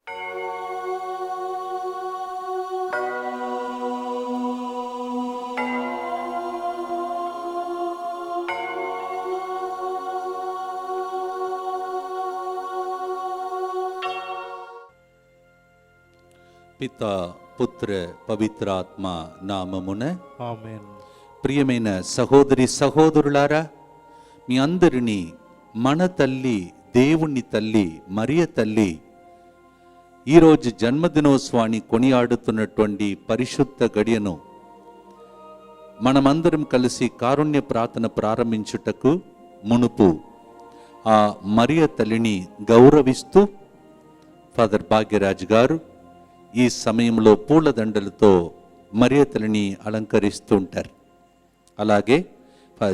పితా పుత్ర పవిత్రాత్మ నామమున ఆమేన్. ప్రియమైన సహోదరి సహోదరులారా, మీ అందరినీ మన తల్లి దేవుని తల్లి మరియ తల్లి ఈరోజు జన్మదినోత్సవాన్ని కొనియాడుతున్నటువంటి పరిశుద్ధ గడియను మనమందరం కలిసి కారుణ్య ప్రార్థన ప్రారంభించుటకు మునుపు ఆ మరియ తల్లిని గౌరవిస్తూ ఫాదర్ భాగ్యరాజ్ గారు ఈ సమయంలో పూలదండలతో మరియ తల్లిని అలంకరిస్తూ ఉంటారు. అలాగే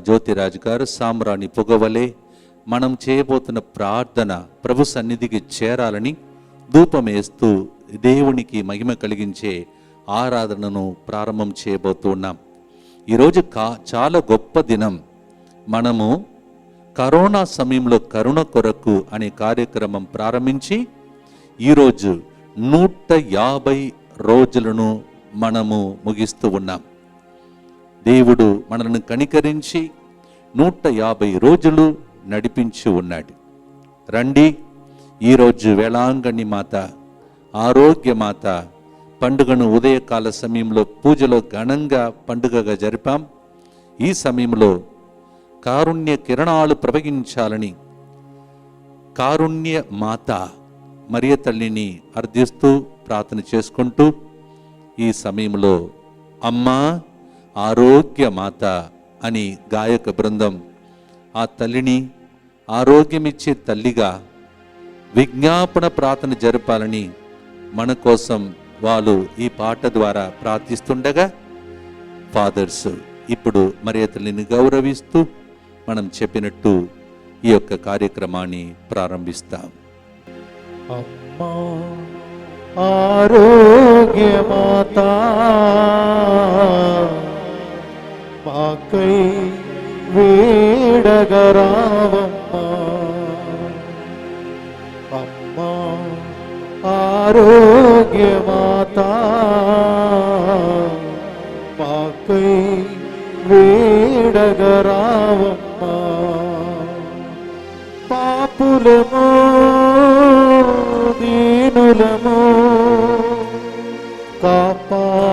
జ్యోతిరాజు గారు సాంబ్రాణి పొగవలే మనం చేయబోతున్న ప్రార్థన ప్రభు సన్నిధికి చేరాలని ధూపమేస్తూ దేవునికి మహిమ కలిగించే ఆరాధనను ప్రారంభం చేయబోతున్నాం. ఈరోజు చాలా గొప్ప దినం. మనము కరోనా సమయంలో కరుణ కొరకు అనే కార్యక్రమం ప్రారంభించి ఈరోజు 150 రోజులను మనము ముగిస్తూ ఉన్నాం. దేవుడు మనల్ని కనికరించి 150 రోజులు నడిపించి ఉన్నాడు. రండి, ఈరోజు వేళాంగణి మాత ఆరోగ్య మాత పండుగను ఉదయకాల సమయంలో పూజలో ఘనంగా పండుగగా జరిపాం. ఈ సమయంలో కారుణ్య కిరణాలు ప్రవహించాలని కారుణ్య మాత మరియ తల్లిని అర్థిస్తూ ప్రార్థన చేసుకుంటూ ఈ సమయంలో అమ్మా ఆరోగ్య మాత అని గాయక బృందం ఆ తల్లిని ఆరోగ్యమిచ్చే తల్లిగా విజ్ఞాపన ప్రార్థన జరపాలని మన కోసం వాళ్ళు ఈ పాట ద్వారా ప్రార్థిస్తుండగా ఫాదర్స్ ఇప్పుడు మరియ తల్లిని గౌరవిస్తూ మనం చెప్పినట్టు ఈ యొక్క కార్యక్రమాన్ని ప్రారంభిస్తాం. అమ్మా ఆరోగ్య మాతా మాకై వేడగరావమ్మా. అమ్మా ఆరోగ్య మాతా మాకై వేడగరావమ్మా. పాపులమో దీనులము కాపాడరావమ్మా,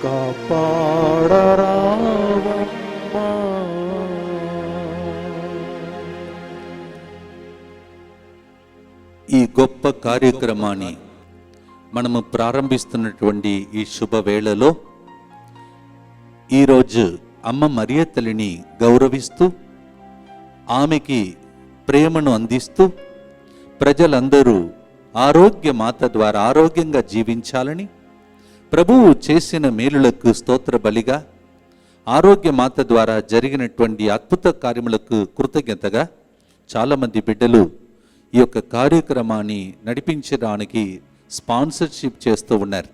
కాపాడరావమ్మా. ఈ గొప్ప కార్యక్రమాన్ని మనము ప్రారంభిస్తున్నటువంటి ఈ శుభవేళలో ఈరోజు అమ్మ మరియ తల్లిని గౌరవిస్తూ ఆమెకి ప్రేమను అందిస్తూ ప్రజలందరూ ఆరోగ్య మాత ద్వారా ఆరోగ్యంగా జీవించాలని ప్రభువు చేసిన మేలులకు స్తోత్ర బలిగా ఆరోగ్య మాత ద్వారా జరిగినటువంటి అద్భుత కార్యములకు కృతజ్ఞతగా చాలామంది బిడ్డలు ఈ యొక్క కార్యక్రమాన్ని నడిపించడానికి స్పాన్సర్షిప్ చేస్తూ ఉన్నారు.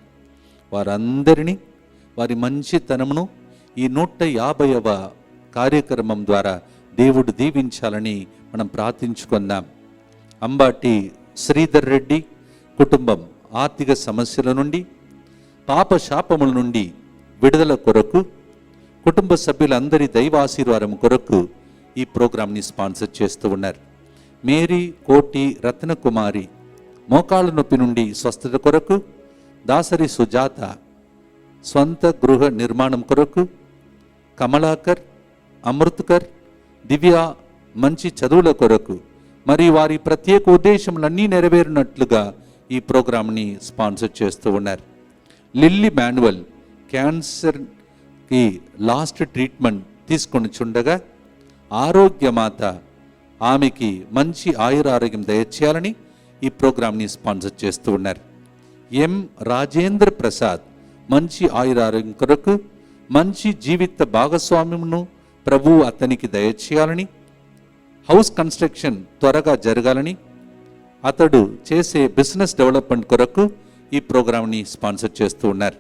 వారందరినీ వారి మంచితనమును ఈ 150వ కార్యక్రమం ద్వారా దేవుడు దీవించాలని మనం ప్రార్థించుకుందాం. అంబాటి శ్రీధర్ రెడ్డి కుటుంబం ఆర్థిక సమస్యల నుండి పాప శాపముల నుండి విడుదల కొరకు కుటుంబ సభ్యులందరి దైవాశీర్వాదం కొరకు ఈ ప్రోగ్రాంని స్పాన్సర్ చేస్తూ ఉన్నారు. మేరీ కోటి రత్నకుమారి మోకాళ్ళ నొప్పి నుండి స్వస్థత కొరకు, దాసరి సుజాత స్వంత గృహ నిర్మాణం కొరకు, కమలాకర్, అమృత్కర్, దివ్య మంచి చదువుల కొరకు మరియు వారి ప్రత్యేక ఉద్దేశములన్నీ నెరవేరినట్లుగా ఈ ప్రోగ్రాంని స్పాన్సర్ చేస్తూ ఉన్నారు. లిల్లీ మాన్యువల్ క్యాన్సర్కి లాస్ట్ ట్రీట్మెంట్ తీసుకొని చుండగా ఆరోగ్యమాత ఆమెకి మంచి ఆయురారోగ్యం దయచేయాలని ఈ ప్రోగ్రాంని స్పాన్సర్ చేస్తూ ఉన్నారు. ఎం రాజేంద్ర ప్రసాద్ మంచి ఆయురారోగ్యం కొరకు, మంచి జీవిత భాగస్వామ్యమును ప్రభువు అతనికి దయచేయాలని, హౌస్ కన్స్ట్రక్షన్ త్వరగా జరగాలని, అతడు చేసే బిజినెస్ డెవలప్మెంట్ కొరకు ఈ ప్రోగ్రాంని స్పాన్సర్ చేస్తూ ఉన్నారు.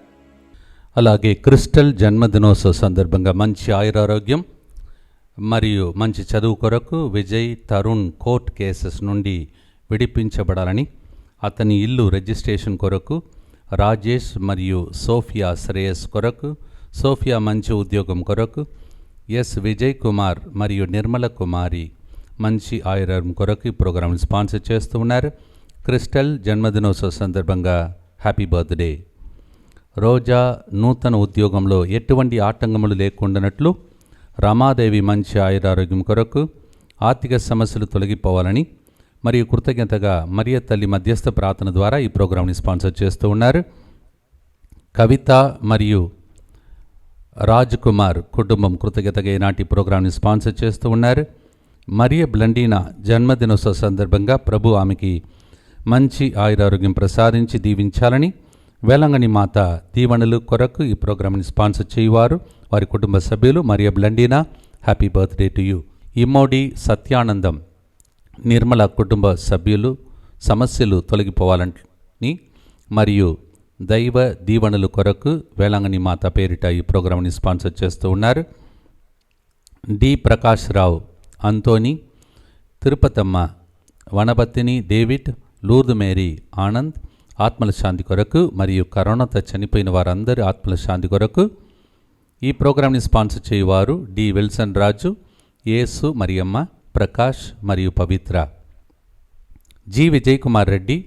అలాగే క్రిస్టల్ జన్మదినోత్సవ సందర్భంగా మంచి ఆయురారోగ్యం, మరియు మంచి చదువు కొరకు విజయ్ తరుణ్ కోర్ట్ కేసెస్ నుండి విడిపించబడాలని, అతని ఇల్లు రిజిస్ట్రేషన్ కొరకు రాజేష్ మరియు సోఫియా శ్రేయస్ కొరకు, సోఫియా మంచి ఉద్యోగం కొరకు, ఎస్ విజయ్ కుమార్ మరియు నిర్మల కుమారి మంచి ఆయుర్వేదం కొరకు ఈ ప్రోగ్రాంని స్పాన్సర్ చేస్తూ ఉన్నారు. క్రిస్టల్ జన్మదినోత్సవ సందర్భంగా హ్యాపీ బర్త్డే. రోజా నూతన ఉద్యోగంలో ఎటువంటి ఆటంకములు లేకుండానట్లు, రమాదేవి మంచి ఆయురారోగ్యం కొరకు, ఆర్థిక సమస్యలు తొలగిపోవాలని మరియు కృతజ్ఞతగా మరియ తల్లి మధ్యస్థ ప్రార్థన ద్వారా ఈ ప్రోగ్రాంని స్పాన్సర్ చేస్తూ ఉన్నారు. కవిత మరియు రాజ్ కుమార్ కుటుంబం కృతజ్ఞతగా ఈనాటి ప్రోగ్రాంని స్పాన్సర్ చేస్తూ ఉన్నారు. మరియ బ్లండీనా జన్మదినోత్సవ సందర్భంగా ప్రభు ఆమెకి మంచి ఆయురారోగ్యం ప్రసాదించి దీవించాలని, వేలంగని మాత దీవెనలు కొరకు ఈ ప్రోగ్రాంని స్పాన్సర్ చేయువారు వారి కుటుంబ సభ్యులు మరియ Blandina happy birthday to you. ఇమ్మోడి సత్యానందం నిర్మల కుటుంబ సభ్యులు సమస్యలు తొలగిపోవాలని మరియు దైవ దీవెనలు కొరకు వేలంగని మాత పేరిట ఈ ప్రోగ్రాంని స్పాన్సర్ చేస్తూ ఉన్నారు. డి ప్రకాష్ రావు, అంతోని, తిరుపతమ్మ, వనపత్తిని డేవిడ్, లూర్దు మేరీ ఆనంద్ ఆత్మల శాంతి కొరకు మరియు కరోనాతో చనిపోయిన వారందరి ఆత్మల శాంతి కొరకు ఈ ప్రోగ్రాంని స్పాన్సర్ చేయువారు డి విల్సన్ రాజు, యేసు మరియమ్మ, ప్రకాష్ మరియు Pavitra. G Vijay Kumar Reddy,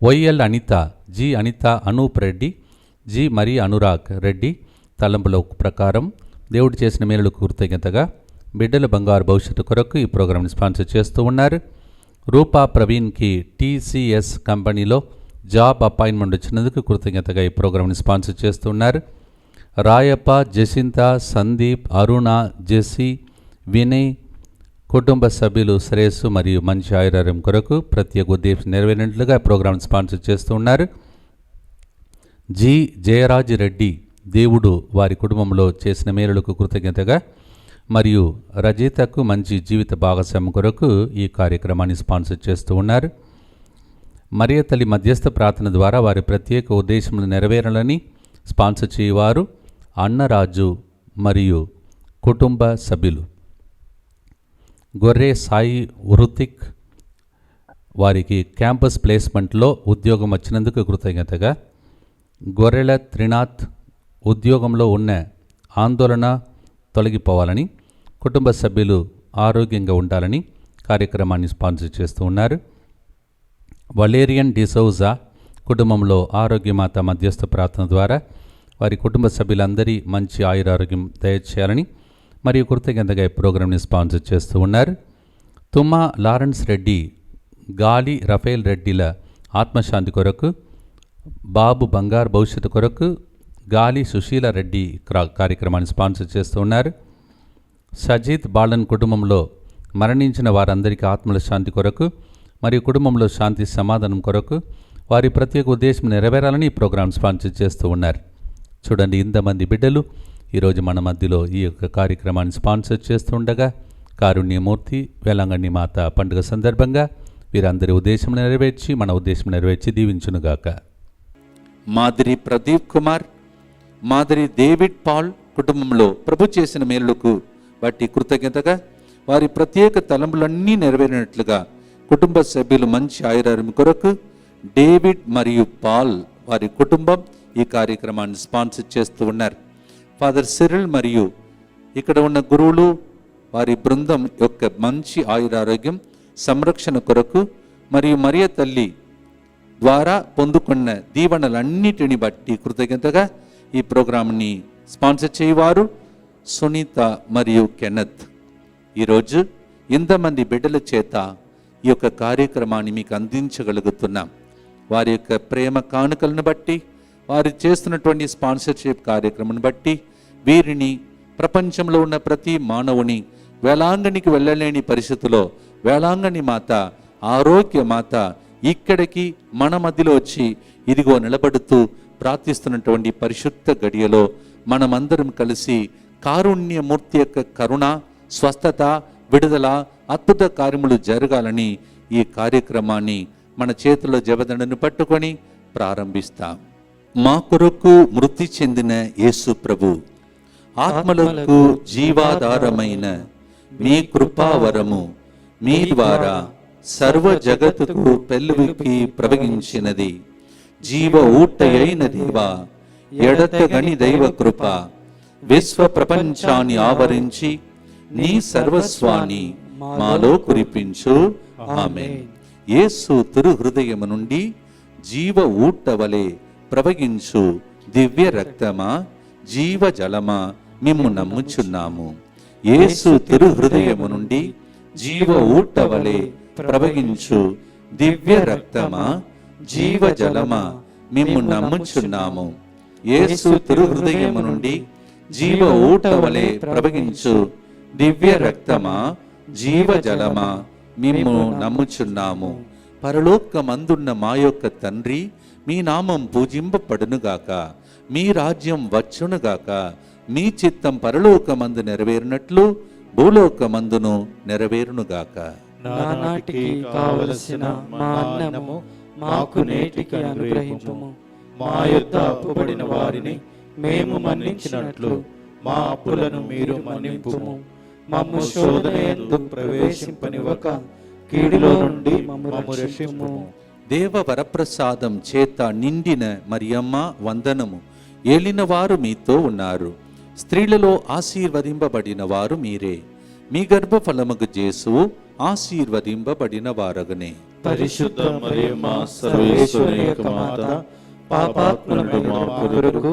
YL Anitha, G Anitha Anoop Reddy, G మరి అనురాగ్ రెడ్డి తలంపుల ప్రకారం దేవుడు చేసిన మేలులకు కృతజ్ఞతగా బిడ్డల బంగారు భవిష్యత్తు కొరకు ఈ ప్రోగ్రాంని స్పాన్సర్ చేస్తూ ఉన్నారు. రూపా ప్రవీణ్కి టీసీఎస్ కంపెనీలో జాబ్ అపాయింట్మెంట్ వచ్చినందుకు కృతజ్ఞతగా ఈ ప్రోగ్రాంని స్పాన్సర్ చేస్తూ ఉన్నారు. రాయప్ప, జసింత, సందీప్, అరుణ, జెస్సీ, వినయ్ కుటుంబ సభ్యులు శ్రేయస్సు మరియు మంచి ఆయురారోగ్యం కొరకు ప్రత్యేక ఉద్దేశం నెరవేరినట్లుగా ప్రోగ్రాం స్పాన్సర్ చేస్తూ ఉన్నారు. జి జయరాజ్ రెడ్డి, దేవుడు వారి కుటుంబంలో చేసిన మేలులకు కృతజ్ఞతగా మరియు రజితకు మంచి జీవిత భాగస్వామ్యం కొరకు ఈ కార్యక్రమాన్ని స్పాన్సర్ చేస్తూ ఉన్నారు. మరియ తల్లి మధ్యస్థ ప్రార్థన ద్వారా వారి ప్రత్యేక ఉద్దేశములు నెరవేరాలని స్పాన్సర్ చేయవారు అన్నరాజు మరియు కుటుంబ సభ్యులు. గొర్రె సాయి వృతిక్, వారికి క్యాంపస్ ప్లేస్మెంట్లో ఉద్యోగం వచ్చినందుకు కృతజ్ఞతగా. గొర్రెల త్రినాథ్, ఉద్యోగంలో ఉన్న ఆందోళన తొలగిపోవాలని, కుటుంబ సభ్యులు ఆరోగ్యంగా ఉండాలని కార్యక్రమాన్ని స్పాన్సర్ చేస్తూ ఉన్నారు. వలేరియన్ డిసౌజా కుటుంబంలో ఆరోగ్యమాత మధ్యస్థ ప్రార్థన ద్వారా వారి కుటుంబ సభ్యులందరి మంచి ఆయురారోగ్యం దయచేయాలని మరియు కృతజ్ఞతగా ఈ ప్రోగ్రాంని స్పాన్సర్ చేస్తూ ఉన్నారు. తుమ్మా లారెన్స్ రెడ్డి, గాలి రఫేల్ రెడ్డిల ఆత్మశాంతి కొరకు, బాబు బంగారు భవిష్యత్తు కొరకు గాలి సుశీల రెడ్డి కార్యక్రమాన్ని స్పాన్సర్ చేస్తూ ఉన్నారు. సజీత్ బాలన్ కుటుంబంలో మరణించిన వారందరికీ ఆత్మల శాంతి కొరకు మరియు కుటుంబంలో శాంతి సమాధానం కొరకు వారి ప్రత్యేక ఉద్దేశం నెరవేరాలని ఈ ప్రోగ్రాం స్పాన్సర్ చేస్తూ ఉన్నారు. చూడండి, ఇంతమంది బిడ్డలు ఈరోజు మన మధ్యలో ఈ యొక్క కార్యక్రమాన్ని స్పాన్సర్ చేస్తుండగా కారుణ్యమూర్తి వేలంగని మాత పండుగ సందర్భంగా వీరందరి ఉద్దేశం నెరవేర్చి మన ఉద్దేశం నెరవేర్చి దీవించునుగాక. మాదిరి ప్రదీప్ కుమార్, మాదిరి డేవిడ్ పాల్ కుటుంబంలో ప్రభు చేసిన మేలులకు బట్టి కృతజ్ఞతగా వారి ప్రత్యేక తలంపులన్నీ నెరవేరినట్లుగా కుటుంబ సభ్యులు మంచి ఆయురారోగ్యం కొరకు డేవిడ్ మరియు పాల్ వారి కుటుంబం ఈ కార్యక్రమాన్ని స్పాన్సర్ చేస్తూ ఉన్నారు. ఫాదర్ సిరిల్ మరియు ఇక్కడ ఉన్న గురువులు వారి బృందం యొక్క మంచి ఆయురారోగ్యం సంరక్షణ కొరకు మరియు మరియ తల్లి ద్వారా పొందుకున్న దీవెనలన్నిటిని బట్టి కృతజ్ఞతగా ఈ ప్రోగ్రాంని స్పాన్సర్ చేయవారు సునీత మరియు కెనత్. ఈరోజు ఇంతమంది బిడ్డల చేత ఈ యొక్క కార్యక్రమాన్ని మీకు అందించగలుగుతున్నాం. వారి యొక్క ప్రేమ కానుకలను బట్టి, వారు చేస్తున్నటువంటి స్పాన్సర్షిప్ కార్యక్రమాన్ని బట్టి వీరిని ప్రపంచంలో ఉన్న ప్రతి మానవుని వేలాంగనికి వెళ్ళలేని పరిస్థితిలో వేలాంగని మాత, ఆరోగ్య మాత ఇక్కడికి మన మధ్యలో వచ్చి ఇదిగో నిలబడుతూ ప్రార్థిస్తున్నటువంటి పరిశుద్ధ గడియలో మనమందరం కలిసి కారుణ్యమూర్తి యొక్క కరుణ, స్వస్థత, విడుదల, అద్భుత కార్యములు జరగాలని ఈ కార్యక్రమాన్ని మన చేతిలో జపదండను పట్టుకొని ప్రారంభిస్తాం. మా కొరకు మృతి చెందిన యేసు ప్రభు, ఆత్మలకు జీవాధారమైన మీ కృపావరము మీ ద్వారా సర్వ జగత్తుకు పెళ్ళువికి ప్రవగించినది. జీవ ఊటయైన దేవా, ఎడతగని దైవ కృప విశ్వ ప్రపంచాన్ని ఆవరించి నీ సర్వస్వాన్ని మాలో కురిపించు. ఆమేన్. యేసు తిరు హృదయము నుండి జీవ ఊట వలె ప్రవగించు దివ్య రక్తమా, జీవ జలమా మిమ్ము నమ్ముచున్నాము. యేసు తిరు హృదయము నుండి జీవ ఊట వలె ప్రవగించు దివ్య రక్తమా, జీవ జలమా మిమ్ము నమ్ముచున్నాము. యేసు తిరు హృదయము నుండి జీవ ఊట వలె ప్రవగించు దివ్య రక్తమా, జీవ జలమా మిమ్ము నమ్ముచున్నాము. పరలోకమందున్న మా యొక్క తండ్రి, మీ నామం పూజింపబడునుగాక, మీ రాజ్యం వచ్చునుగాక, మీ చిత్తం పరలోకమందు నెరవేరినట్లు భూలోకమందును నెరవేరునుగాక. నానాటికి కావలసిన మా అన్నము మాకు నేటికి అనుగ్రహించుము. మా యొద్ద అప్పుబడిన వారిని మేము మన్నించినట్లు మా అప్పులను మీరు మన్నింపుము. మమ్ము శోధనయందు ప్రవేశింపనివ్వక కీడులో నుండి మమ్ము రక్షింపుము. దేవ వరప్రసాదం చేత నిండిన మరియమ్మ వందనము. ఏలినవారు మీతో ఉన్నారు. స్త్రీలలో ఆశీర్వదింపబడిన వారు మీరే. మీ గర్భఫలముగు జేసువు ఆశీర్వదింపబడిన వారగనే. పరిశుద్ధ మరియమ్మ సర్వేశ్వరి యొక్క మాత, పాపాత్ములైన మా కొరకు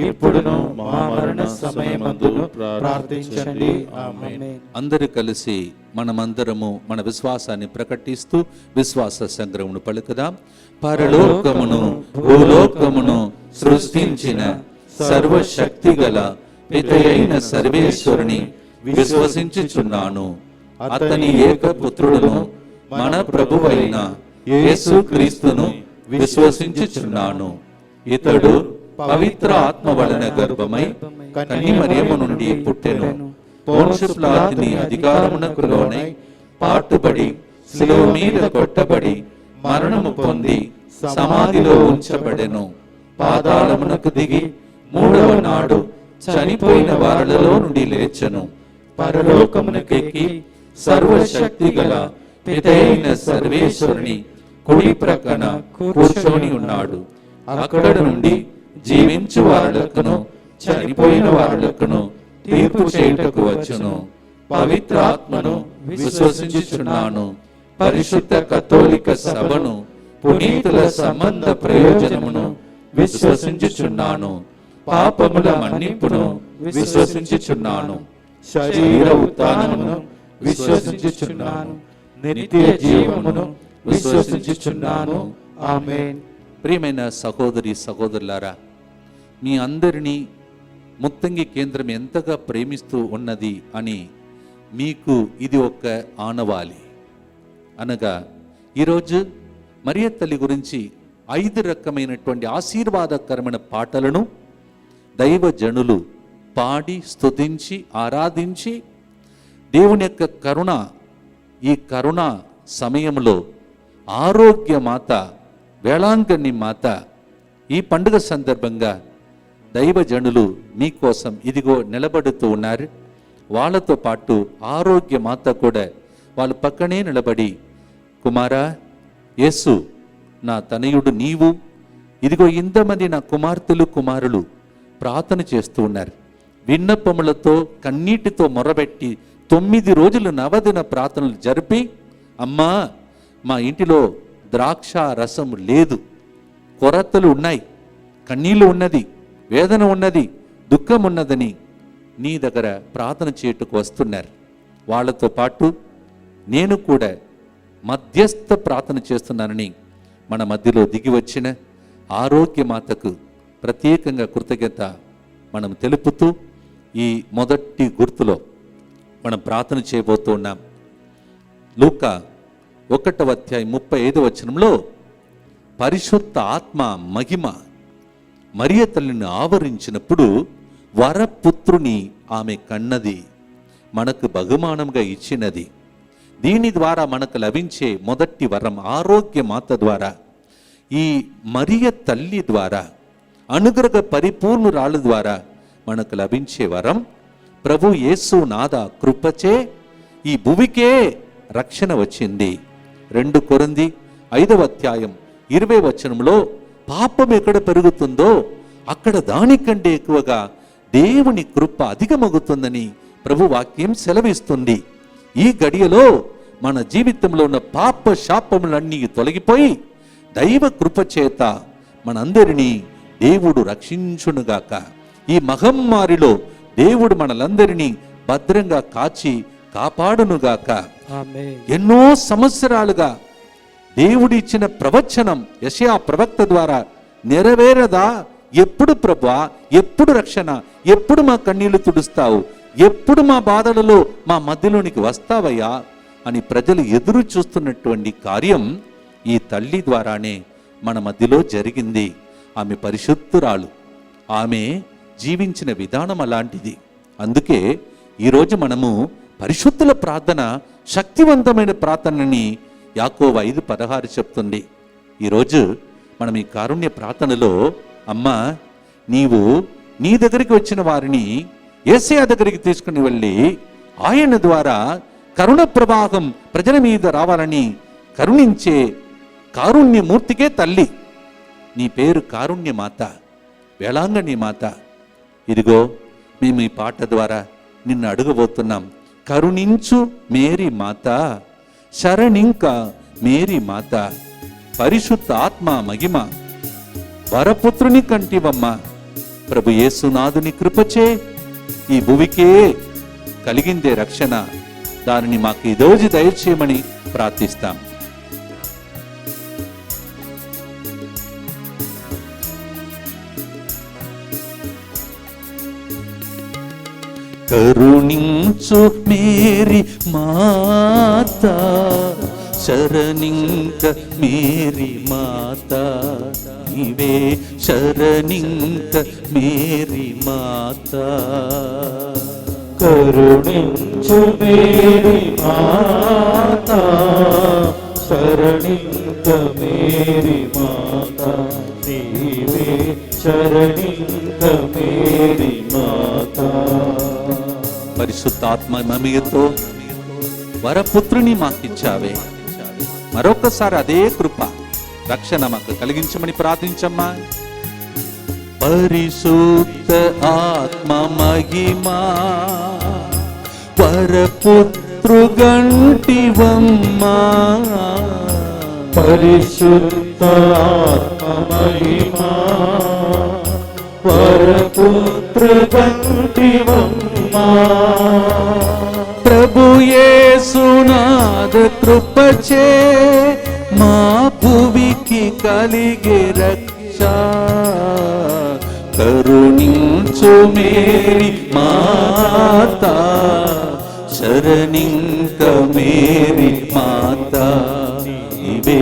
ఇప్పుడును మా మరణ సమయమందును ప్రార్థించండి. ఆమేన్. అందరూ కలిసి మనమందరము మన విశ్వాసాన్ని ప్రకటిస్తూ విశ్వాస సంగ్రహమును పలుకుదాం. పరలోకమును భూలోకమును సృష్టించిన సర్వశక్తిగల పితయైన సర్వేశ్వరుని విశ్వసించుచున్నాను. అతని ఏకపుత్రుడును మన ప్రభువైన యేసుక్రీస్తును విశ్వసించుచున్నాను. ఇతడు పవిత్ర ఆత్మ వలన గర్భమై కన్య మరియమ్మ నుండి పుట్టెను. పోన్షు పిలాతుని అధికారమునకు లోనై పాటుబడి శిలువ మీద కొట్టబడి మరణము పొంది సమాధిలో ఉంచబడెను. పాతాళమునకు దిగి మూడవ నాడు చనిపోయిన వారిలో నుండి లేచెను. పరలోకమునకెక్కి సర్వశక్తి గల పితయైన సర్వేశ్వరుని కుడి ప్రక్కన కూర్చొని ఉన్నాడు. అక్కడ నుండి జీవించు వారులకును చనిపోయిన వారులకును తీర్పు చేయుటకు వచ్చును. పవిత్ర ఆత్మను విశ్వసించుచున్నాను. పరిశుద్ధ కథోలిక సభను, పునీతుల సంబంధ ప్రయోజనమును విశ్వసించుచున్నాను. పాపముల మన్నింపును విశ్వసించుచున్నాను. శరీర ఉత్థానమును విశ్వసించుచున్నాను. నిత్య జీవమును విశ్వసించుచున్నాను. ఆమేన్. ప్రియమైన సహోదరి సహోదరులారా, మీ అందరినీ ముత్తంగి కేంద్రం ఎంతగా ప్రేమిస్తూ ఉన్నది అని మీకు ఇది ఒక ఆనవాళి. అనగా ఈరోజు మరియ తల్లి గురించి 5 రకమైనటువంటి ఆశీర్వాదకరమైన పాటలను దైవజనులు పాడి స్తుతించి ఆరాధించి దేవుని యొక్క కరుణ, ఈ కరుణ సమయంలో ఆరోగ్య మాత, వేళాంగణి మాత ఈ పండుగ సందర్భంగా దైవజనులు మీకోసం ఇదిగో నిలబడుతూ ఉన్నారు. వాళ్ళతో పాటు ఆరోగ్య మాత కూడా వాళ్ళ పక్కనే నిలబడి, కుమారా యేసు, నా తనయుడు నీవు, ఇదిగో ఇంతమంది నా కుమార్తెలు కుమారులు ప్రార్థన చేస్తూ ఉన్నారు. విన్నపములతో కన్నీటితో మొరబెట్టి 9 రోజులు నవదిన ప్రార్థనలు జరిపి, అమ్మా మా ఇంటిలో ద్రాక్ష రసం లేదు, కొరతలు ఉన్నాయి, కన్నీళ్ళు ఉన్నది, వేదన ఉన్నది, దుఃఖం ఉన్నదని నీ దగ్గర ప్రార్థన చేయుటకు వస్తున్నారు. వాళ్ళతో పాటు నేను కూడా మధ్యస్థ ప్రార్థన చేస్తున్నానని మన మధ్యలో దిగి వచ్చిన ఆరోగ్య మాతకు ప్రత్యేకంగా కృతజ్ఞత మనం తెలుపుతూ ఈ మొదటి గుర్తులో మనం ప్రార్థన చేయబోతున్నాం. లూకా 1వ అధ్యాయం 35వ వచనంలో పరిశుద్ధ ఆత్మ మహిమ మరియ తల్లిని ఆవరించినప్పుడు వరపుత్రుని ఆమె కన్నది, మనకు బహుమానంగా ఇచ్చినది. దీని ద్వారా మనకు లభించే మొదటి వరం ఆరోగ్య మాత ద్వారా, ఈ మరియ తల్లి ద్వారా, అనుగ్రహ పరిపూర్ణురాలు ద్వారా మనకు లభించే వరం ప్రభు యేసు నాథ కృపచే ఈ భూమికే రక్షణ వచ్చింది. 2 కొరింథీ 5వ అధ్యాయం 20వ వచనంలో పాపం ఎక్కడ పెరుగుతుందో అక్కడ దానికంటే ఎక్కువగా దేవుని కృప అధికమగుతుందని ప్రభు వాక్యం సెలవిస్తుంది. ఈ గడియలో మన జీవితంలో ఉన్న పాప శాపములన్నీ తొలగిపోయి దైవ కృప చేత మనందరినీ దేవుడు రక్షించునుగాక. ఈ మహమ్మారిలో దేవుడు మనలందరినీ భద్రంగా కాచి కాపాడునుగాక. ఎన్నో సంవత్సరాలుగా దేవుడు ఇచ్చిన ప్రవచనం యెషయా ప్రవక్త ద్వారా నెరవేరదా? ఎప్పుడు ప్రభువా, ఎప్పుడు రక్షణ, ఎప్పుడు మా కన్నీళ్లు తుడుస్తావు, ఎప్పుడు మా బాధలలో మా మధ్యలోనికి వస్తావయ్యా అని ప్రజలు ఎదురు చూస్తున్నటువంటి కార్యం ఈ తల్లి ద్వారానే మన మధ్యలో జరిగింది. ఆమె పరిశుద్ధురాలు, ఆమె జీవించిన విధానం అలాంటిది. అందుకే ఈరోజు మనము పరిశుద్ధుల ప్రార్థన, శక్తివంతమైన ప్రార్థనని యాకోబు 5:16 చెప్తుంది. ఈరోజు మనం ఈ కారుణ్య ప్రార్థనలో, అమ్మా నీవు నీ దగ్గరికి వచ్చిన వారిని యేసయ్య దగ్గరికి తీసుకుని వెళ్ళి ఆయన ద్వారా కరుణ ప్రవాహం ప్రజల మీద రావాలని కరుణించే కారుణ్యమూర్తికే తల్లి. నీ పేరు కారుణ్య మాత, వేళాంగణి మాత. ఇదిగో మేము ఈ పాట ద్వారా నిన్ను అడగబోతున్నాం. కరుణించు మేరీ మాత, శరణింక మేరీ మాత, పరిశుద్ధ ఆత్మ మహిమ వరపుత్రుని కంటివమ్మ. ప్రభు యేసునాథుని కృపచే ఈ భూమికే కలిగిందే రక్షణ, దానిని మాకు ఈ రోజు దయచేయమని ప్రార్థిస్తాం. కరుణించు మేరీ మాత, శరణింక మేరీ మాత, నీవే శరణింక మేరీ మాత. కరుణించు మేరీ మాత, శరణింక మేరీ మాత, నీవే శరణింక మేరీ మాత. పరిశుద్ధాత్మ మమయతో వరపుత్రుని మాకిచ్చావే, మరొకసారి అదే కృప రక్షణ మాకు కలిగించమని ప్రార్థించమ్మా. పరిశుద్ధ ఆత్మ మహిమా వరపుత్రుగంటివమ్మా, పరిశుద్ధ ఆత్మ మహిమా వరపుత్రుగంటివమ్మా. ప్రభు యేసునాథ కృపచే మా భువికి కలిగే రక్ష. కరుణించు మేరీ మాత, శరణింక మేరీ మాత, నీవే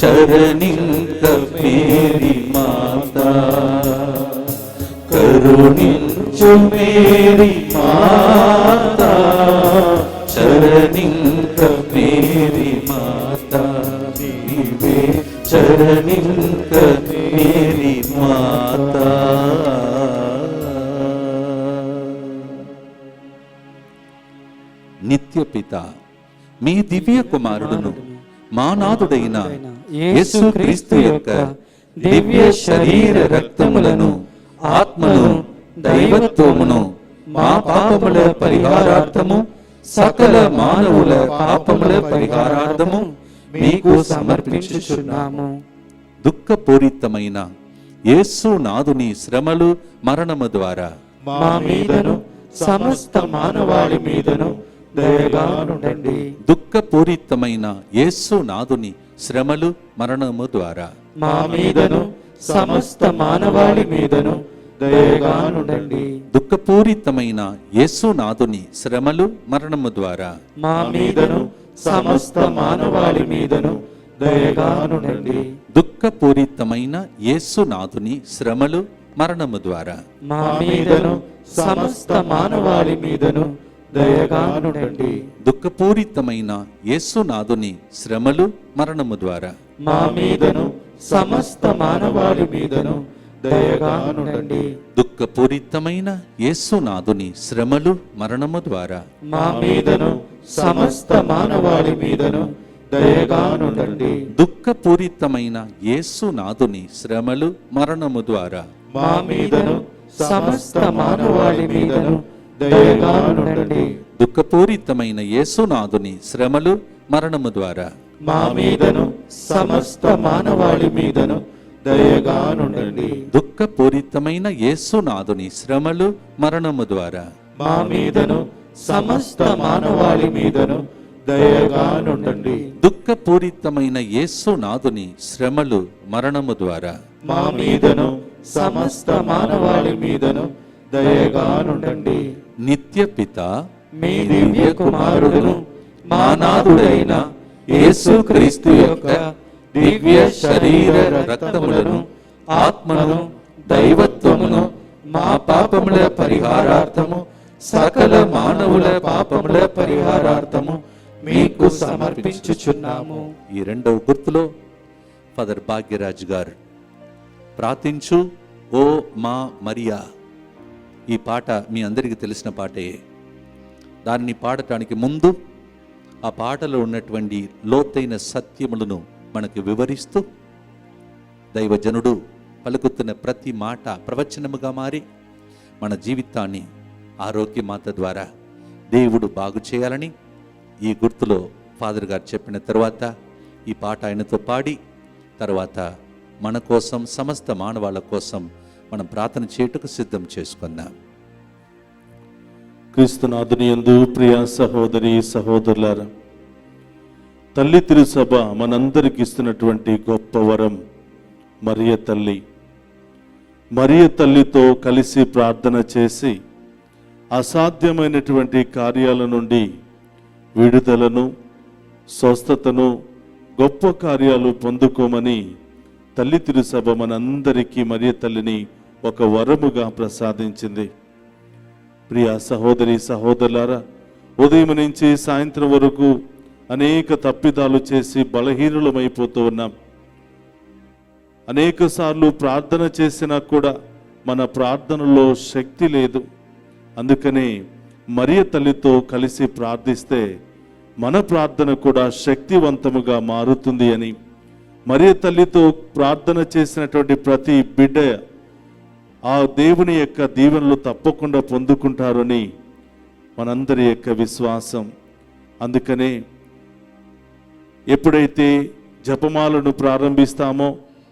శరణింక మేరీ మాత. కరుణించు మేరీ మాత, శరణింక మేరీ మాత, నీవే శరణింక మేరీ మాత. నిత్యపిత మీ దివ్య కుమారుడును మా నాథుడైన యేసుక్రీస్తు యొక్క దివ్య శరీర రక్తములను, ఆత్మను, దైవత్వమును మా పాపముల పరిహారార్థము, సకల మానవుల పాపముల పరిహారార్థము మీకు సమర్పించుచున్నాము. దుఃఖపూరితమైన యేసు నాథుని శ్రమలు, మరణము ద్వారా మా మీదను సమస్త మానవాళి మీదను దయగా నుండండి. దుఃఖపూరితమైన యేసు నాథుని శ్రమలు, మరణము ద్వారా మా మీదను సమస్త మానవాళి మీదను దయగా నుండండి. దుఃఖపూరితమైన యేసు నాథుని శ్రమలు, మరణము ద్వారా మా మీదను సమస్త మానవాళి మీదను దయగా నుండండి. దుఃఖపూరితమైన యేసు నాథుని శ్రమలు, మరణము ద్వారా మా మీదను సమస్త మానవాళి మీదను దయగా నుండండి. దుఃఖపూరితమైన యేసు నాథుని శ్రమలు, మరణము ద్వారా మా మీదను సమస్త మానవాళి మీదను దయగానుండండి. దుఃఖపూరితమైన యేసునాథుని శ్రమలు మరణము ద్వారా మా మీదను సమస్త మానవాళి మీదను దయగానుండండి. దుఃఖపూరితమైన యేసునాథుని శ్రమలు మరణము ద్వారా మా మీదను సమస్త మానవాళి మీదను దయగానుండండి. దుఃఖపూరితమైన యేసునాథుని శ్రమలు మరణము ద్వారా మా మీదను సమస్త మానవాళి మీదను దయగానుండండి. దుఃఖపూరితమైన యేసునాథుని శ్రమలు మరణము ద్వారా మా మీదను సమస్త మానవాళి మీదను దయగానుండండి. దుఃఖపూరితమైన యేసునాథుని శ్రమలు మరణము ద్వారా మా మీదను సమస్త మానవాళి మీదను దయగానుండండి. నిత్య పిత మీ దివ్య కుమారుడును మా నాథుడైన యేసుక్రీస్తు యొక్క దివ్య శరీర రక్తములను ఆత్మను దైవత్వమును మా పాపముల పరిహారార్థము సకల మానవుల పాపముల పరిహారార్థము మీకు సమర్పించుచున్నాము. ఈ రెండవ గుర్తులో ఫాదర్ భాగ్యరాజ్ గారు ప్రార్థించు ఓ మా మరియా. ఈ పాట మీ అందరికీ తెలిసిన పాటే. దాన్ని పాడటానికి ముందు ఆ పాటలో ఉన్నటువంటి లోతైన సత్యములను మనకు వివరిస్తూ దైవజనుడు పలుకుతున్న ప్రతి మాట ప్రవచనముగా మారి మన జీవితాన్ని ఆరోగ్యమాత ద్వారా దేవుడు బాగు చేయాలని ఈ గుర్తులో ఫాదర్ గారు చెప్పిన తర్వాత ఈ పాట ఆయనతో పాడి తర్వాత మన కోసం సమస్త మానవాళి కోసం మనం ప్రార్థన చేయుటకు సిద్ధం చేసుకుందాం. క్రీస్తునాథుని యందు ప్రియ సహోదరి సహోదరులారా, తల్లి తిరుసభ మనందరికి ఇస్తున్నటువంటి గొప్ప వరం మరియ తల్లి. మరియ తల్లితో కలిసి ప్రార్థన చేసి అసాధ్యమైనటువంటి కార్యాల నుండి విడుదలను, స్వస్థతను, గొప్ప కార్యాలు పొందుకోమని తల్లి తిరుసభ మనందరికీ మరియ తల్లిని ఒక వరముగా ప్రసాదించింది. ప్రియ సహోదరి సహోదరులారా, ఉదయం నుంచి సాయంత్రం వరకు అనేక తప్పిదాలు చేసి బలహీనులమైపోతూ ఉన్నాం. అనేక సార్లు ప్రార్థన చేసినా కూడా మన ప్రార్థనలో శక్తి లేదు. అందుకనే మరియ తల్లితో కలిసి ప్రార్థిస్తే మన ప్రార్థన కూడా శక్తివంతముగా మారుతుంది అని, మరియ తల్లితో ప్రార్థన చేసినటువంటి ప్రతి బిడ్డ ఆ దేవుని యొక్క దీవెనలు తప్పకుండా పొందుకుంటారని మనందరి యొక్క విశ్వాసం. అందుకనే ఎప్పుడైతే జపమాలను ప్రారంభిస్తామో,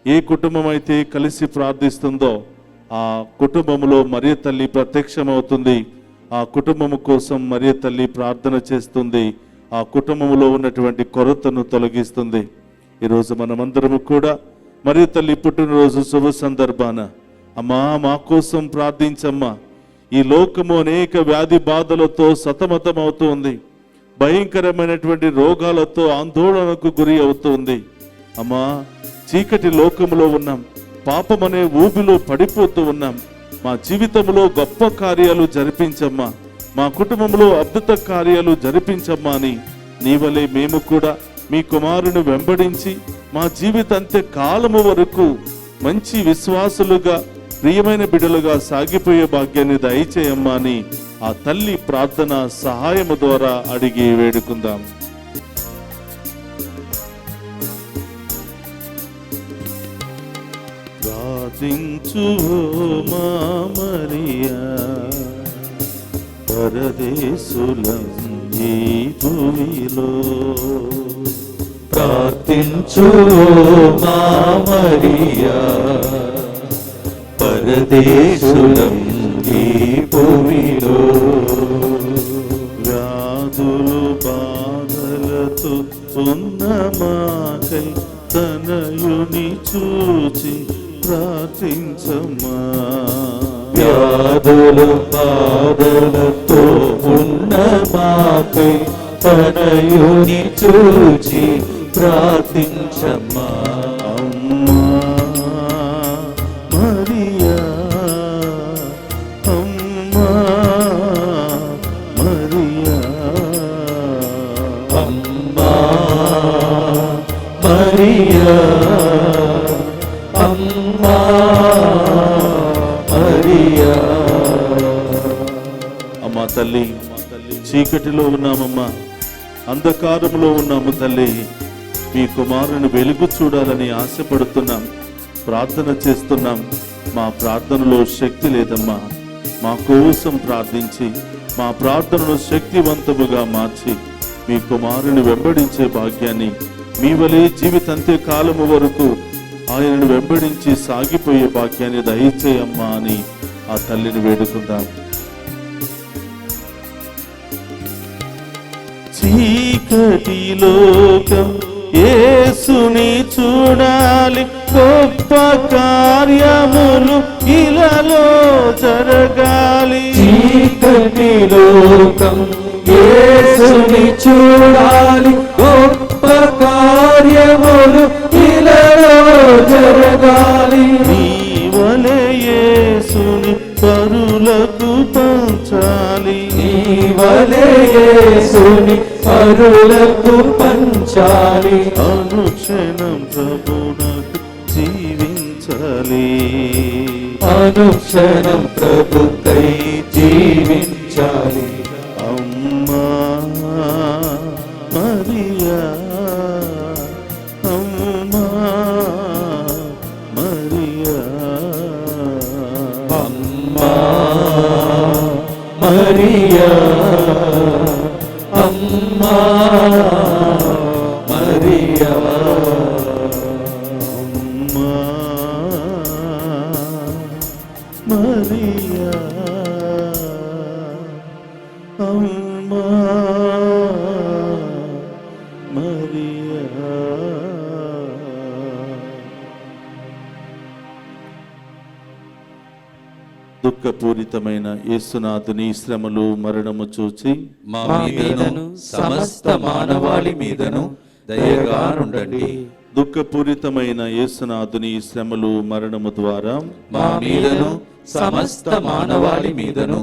ఏ కుటుంబం అయితే కలిసి ప్రార్థిస్తుందో ఆ కుటుంబంలో మరియ తల్లి ప్రత్యక్షమవుతుంది. ఆ కుటుంబం కోసం మరియ తల్లి ప్రార్థన చేస్తుంది. ఆ కుటుంబంలో ఉన్నటువంటి కొరతను తొలగిస్తుంది. ఈరోజు మనమందరము కూడా మరియ తల్లి పుట్టినరోజు శుభ సందర్భాన అమ్మా మా కోసం ప్రార్థించమ్మా. ఈ లోకము అనేక వ్యాధి బాధలతో సతమతమవుతూ ఉంది. భయంకరమైనటువంటి రోగాలతో ఆందోళనకు గురి అవుతుంది. అమ్మా, చీకటి లోకములో ఉన్నాం, పాపం అనే ఊబిలో పడిపోతూ ఉన్నాం. మా జీవితంలో గొప్ప కార్యాలు జరిపించమ్మా, మా కుటుంబంలో అద్భుత కార్యాలు జరిపించమ్మా అని నీవలే మేము కూడా మీ కుమారుని వెంబడించి మా జీవితాంత్య కాలము వరకు మంచి విశ్వాసులుగా, ప్రియమైన బిడ్డలుగా సాగిపోయే భాగ్యాన్ని దయచేయమ్మా అని ఆ తల్లి ప్రార్థన సహాయము ద్వారా అడిగి వేడుకుందాం. ప్రార్థించు మా మరియా, పరదేశులం ఈ భూమిలో. ప్రార్థించు మా మరియా, పరదేశులం ఈ భూమిలో. వ్యాధులు బాధలతో ఉన్న మాకై తనయుని చూచి ప్రార్థించమ్మా. వ్యాధులు బాధలతో ఉన్న మాకై తనయుని చూచి ప్రార్థించమ్మా. అమ్మా మరియా, అమ్మా మరియా, అమ్మా మరియా, అమ్మా మరియా. అమ్మా తల్లి, చీకటిలో ఉన్నామమ్మా, అంధకారంలో ఉన్నాము తల్లి. మీ కుమారుని వెలుగు చూడాలని ఆశపడుతున్నాం, ప్రార్థన చేస్తున్నాం. మా ప్రార్థనలో శక్తి లేదమ్మా. మా కోసం ప్రార్థించి మా ప్రార్థనను శక్తివంతముగా మార్చి మీ కుమారుని వెంబడించే భాగ్యాన్ని, మీ వలె జీవితంతే కాలము వరకు ఆయనను వెంబడించి సాగిపోయే భాగ్యాన్ని దయచేయమ్మా అని ఆ తల్లిని వేడుకుందాం. చీకటి లోకం యేసుని చూడాలి, గొప్ప కార్యములు ఇలాలో జరగాలి. చీకటి లోకం యేసుని చూడాలి, గొప్ప కార్యములు ఇలాలో జరగాలి. నీ వలె యేసుని పరులకు పంచాలి, నీ వలె యేసుని పరులకు పంచాలి. అనుక్షణం ప్రభునకు జీవించాలి, అనుక్షణం ప్రభుకై జీవించాలి. అమ్మా మరియా, అమ్మా మరియా, అమ్మా మరియా, అమ్మా మరియా, అమ్మా మరియా, అమ్మా మరియా. దుఃఖపూరితమైన యేసునాథుని శ్రమలు మరణము చూచి మా మీదను సమస్త మానవాళి మీదను దయగా నుండండి. దుఃఖపూరితమైన యేసునాథుని శ్రమలు మరణము ద్వారా మా మీదను సమస్త మానవాళి మీదను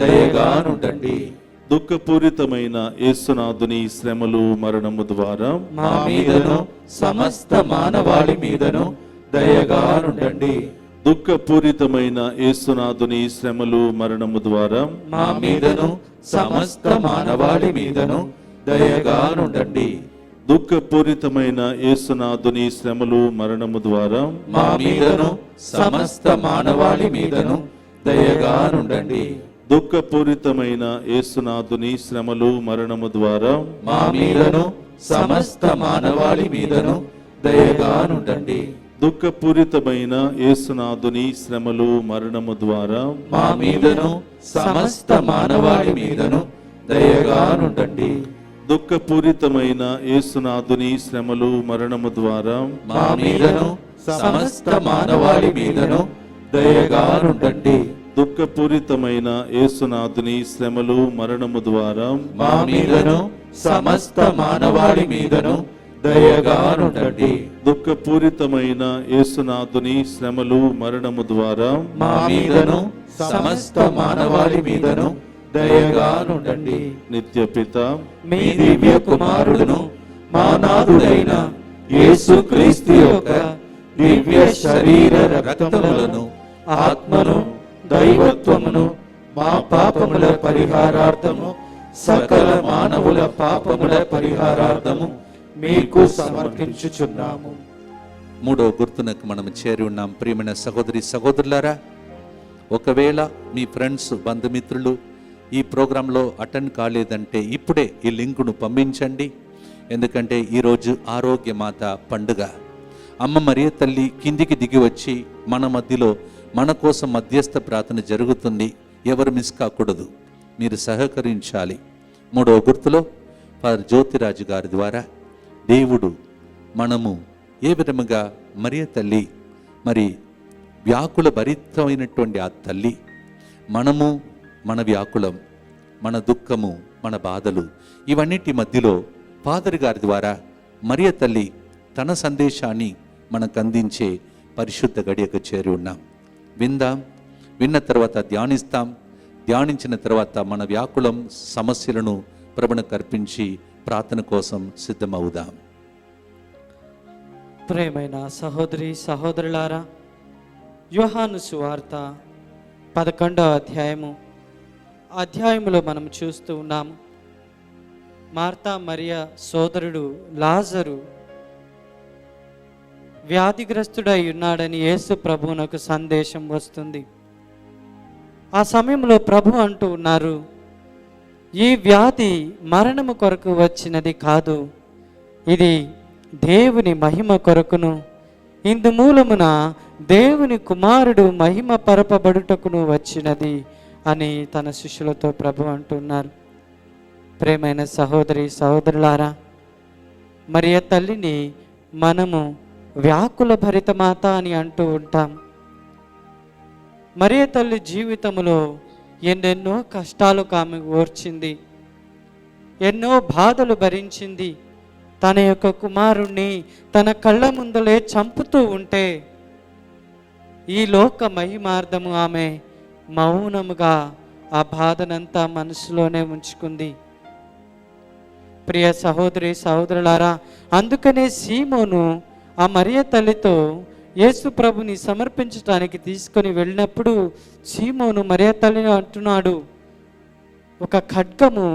దయగా నుండండి. దుఃఖపూరితమైన యేసునాథుని శ్రమలు మరణము ద్వారా మా మీదను సమస్త మానవాళి మీదను దయగా నుండండి. దుఃఖపూరితమైన యేసునాథుని శ్రమలు మరణము ద్వారా మా మీదను సమస్త మానవాళి మీదను దయగా నుండండి. దుఃఖపూరితమైన యేసునాథుని శ్రమలు మరణము ద్వారా మా మీదను సమస్త మానవాళి మీదను దయగా నుండండి. దుఃఖపూరితమైన యేసునాథుని శ్రమలు మరణము ద్వారా మా మీదను సమస్త మానవాళి మీదను దయగా నుండండి. దుఃఖపూరితమైన యేసునాథుని శ్రమలు మరణము ద్వారా మా మీదను సమస్త మానవాళి మీదను దయగా నుండండి. దుఃఖపూరితమైన యేసునాథుని శ్రమలు మరణము ద్వారా మా మీదను సమస్త మానవాళి మీదను దయగా నుండండి. దుఃఖపూరితమైన యేసునాథుని శ్రమలు మరణము ద్వారా మా మీదను సమస్త మానవాళి మీదను దయగా నుండండి. దుఃఖపూరితమైన యేసునాథుని శ్రమలు మరణము ద్వారా మా మీదను సమస్త మానవాళి మీదను దయగా నుండండి. నిత్య పిత మీ దివ్య కుమారుడును మా నాథుడైన యేసుక్రీస్తు యొక్క దివ్య శరీర రక్తములను ఆత్మను దైవత్వమును మా పాపముల పరిహారార్థము సకల మానవుల పాపముల పరిహారార్థము మీకు సమర్పించుచున్నాము. మూడో గుర్తునకు మనం చేరి ఉన్నాం. ప్రియమైన సహోదరి సహోదరులారా, ఒకవేళ మీ ఫ్రెండ్స్ బంధుమిత్రులు ఈ ప్రోగ్రాంలో అటెండ్ కాలేదంటే ఇప్పుడే ఈ లింకును పంపించండి. ఎందుకంటే ఈరోజు ఆరోగ్యమాత పండుగ. అమ్మ మరియ తల్లి కిందికి దిగి వచ్చి మన మధ్యలో మన కోసం మధ్యస్థ ప్రార్థన జరుగుతుంది. ఎవరు మిస్ కాకూడదు, మీరు సహకరించాలి. మూడవ గుర్తులో ఫాదర్ జ్యోతిరాజు గారి ద్వారా దేవుడు మనము ఏ విధముగా మరియ తల్లి మరి వ్యాకుల భరితమైనటువంటి ఆ తల్లి, మనము మన వ్యాకులం, మన దుఃఖము, మన బాధలు, ఇవన్నిటి మధ్యలో ఫాదర్ గారి ద్వారా మరియ తల్లి తన సందేశాన్ని మనకు అందించే పరిశుద్ధ గడియకు చేరి ఉన్నాం. విందాం, విన్న తర్వాత ధ్యానిస్తాం. ధ్యానించిన తర్వాత మన వ్యాకులం సమస్యలను ప్రభువునకు అర్పించి ప్రార్థన కోసం సిద్ధమవుదాం. ప్రియమైన సహోదరి సహోదరులారా, యోహాను సువార్త 11వ అధ్యాయములో మనం చూస్తూ ఉన్నాము. మార్తా మరియ సోదరుడు లాజరు వ్యాధిగ్రస్తుడై ఉన్నాడని యేసు ప్రభువునకు సందేశం వస్తుంది. ఆ సమయంలో ప్రభు అంటూ ఉన్నారు, ఈ వ్యాధి మరణము కొరకు వచ్చినది కాదు, ఇది దేవుని మహిమ కొరకును, ఇందు మూలమున దేవుని కుమారుడు మహిమ పరపబడుటకును వచ్చినది అని తన శిష్యులతో ప్రభు అంటున్నారు. ప్రేమైన సహోదరి సహోదరులారా, మరియ తల్లిని మనము వ్యాకుల భరిత మాత అని అంటూ ఉంటాం. మరియ తల్లి జీవితంలో ఎన్నెన్నో కష్టాలు ఆమె ఓర్చింది, ఎన్నో బాధలు భరించింది. తన యొక్క కుమారుణ్ణి తన కళ్ళ ముందలే చంపుతూ ఉంటే ఈ లోక మహిమార్థము ఆమె మౌనముగా ఆ బాధనంతా మనసులోనే ఉంచుకుంది. ప్రియ సహోదరి సహోదరులారా, అందుకనే సీమోను ఆ మరియ తల్లితో యేసు ప్రభుని సమర్పించడానికి తీసుకొని వెళ్ళినప్పుడు సీమోను మరియ తల్లిని అంటున్నాడు, ఒక ఖడ్గము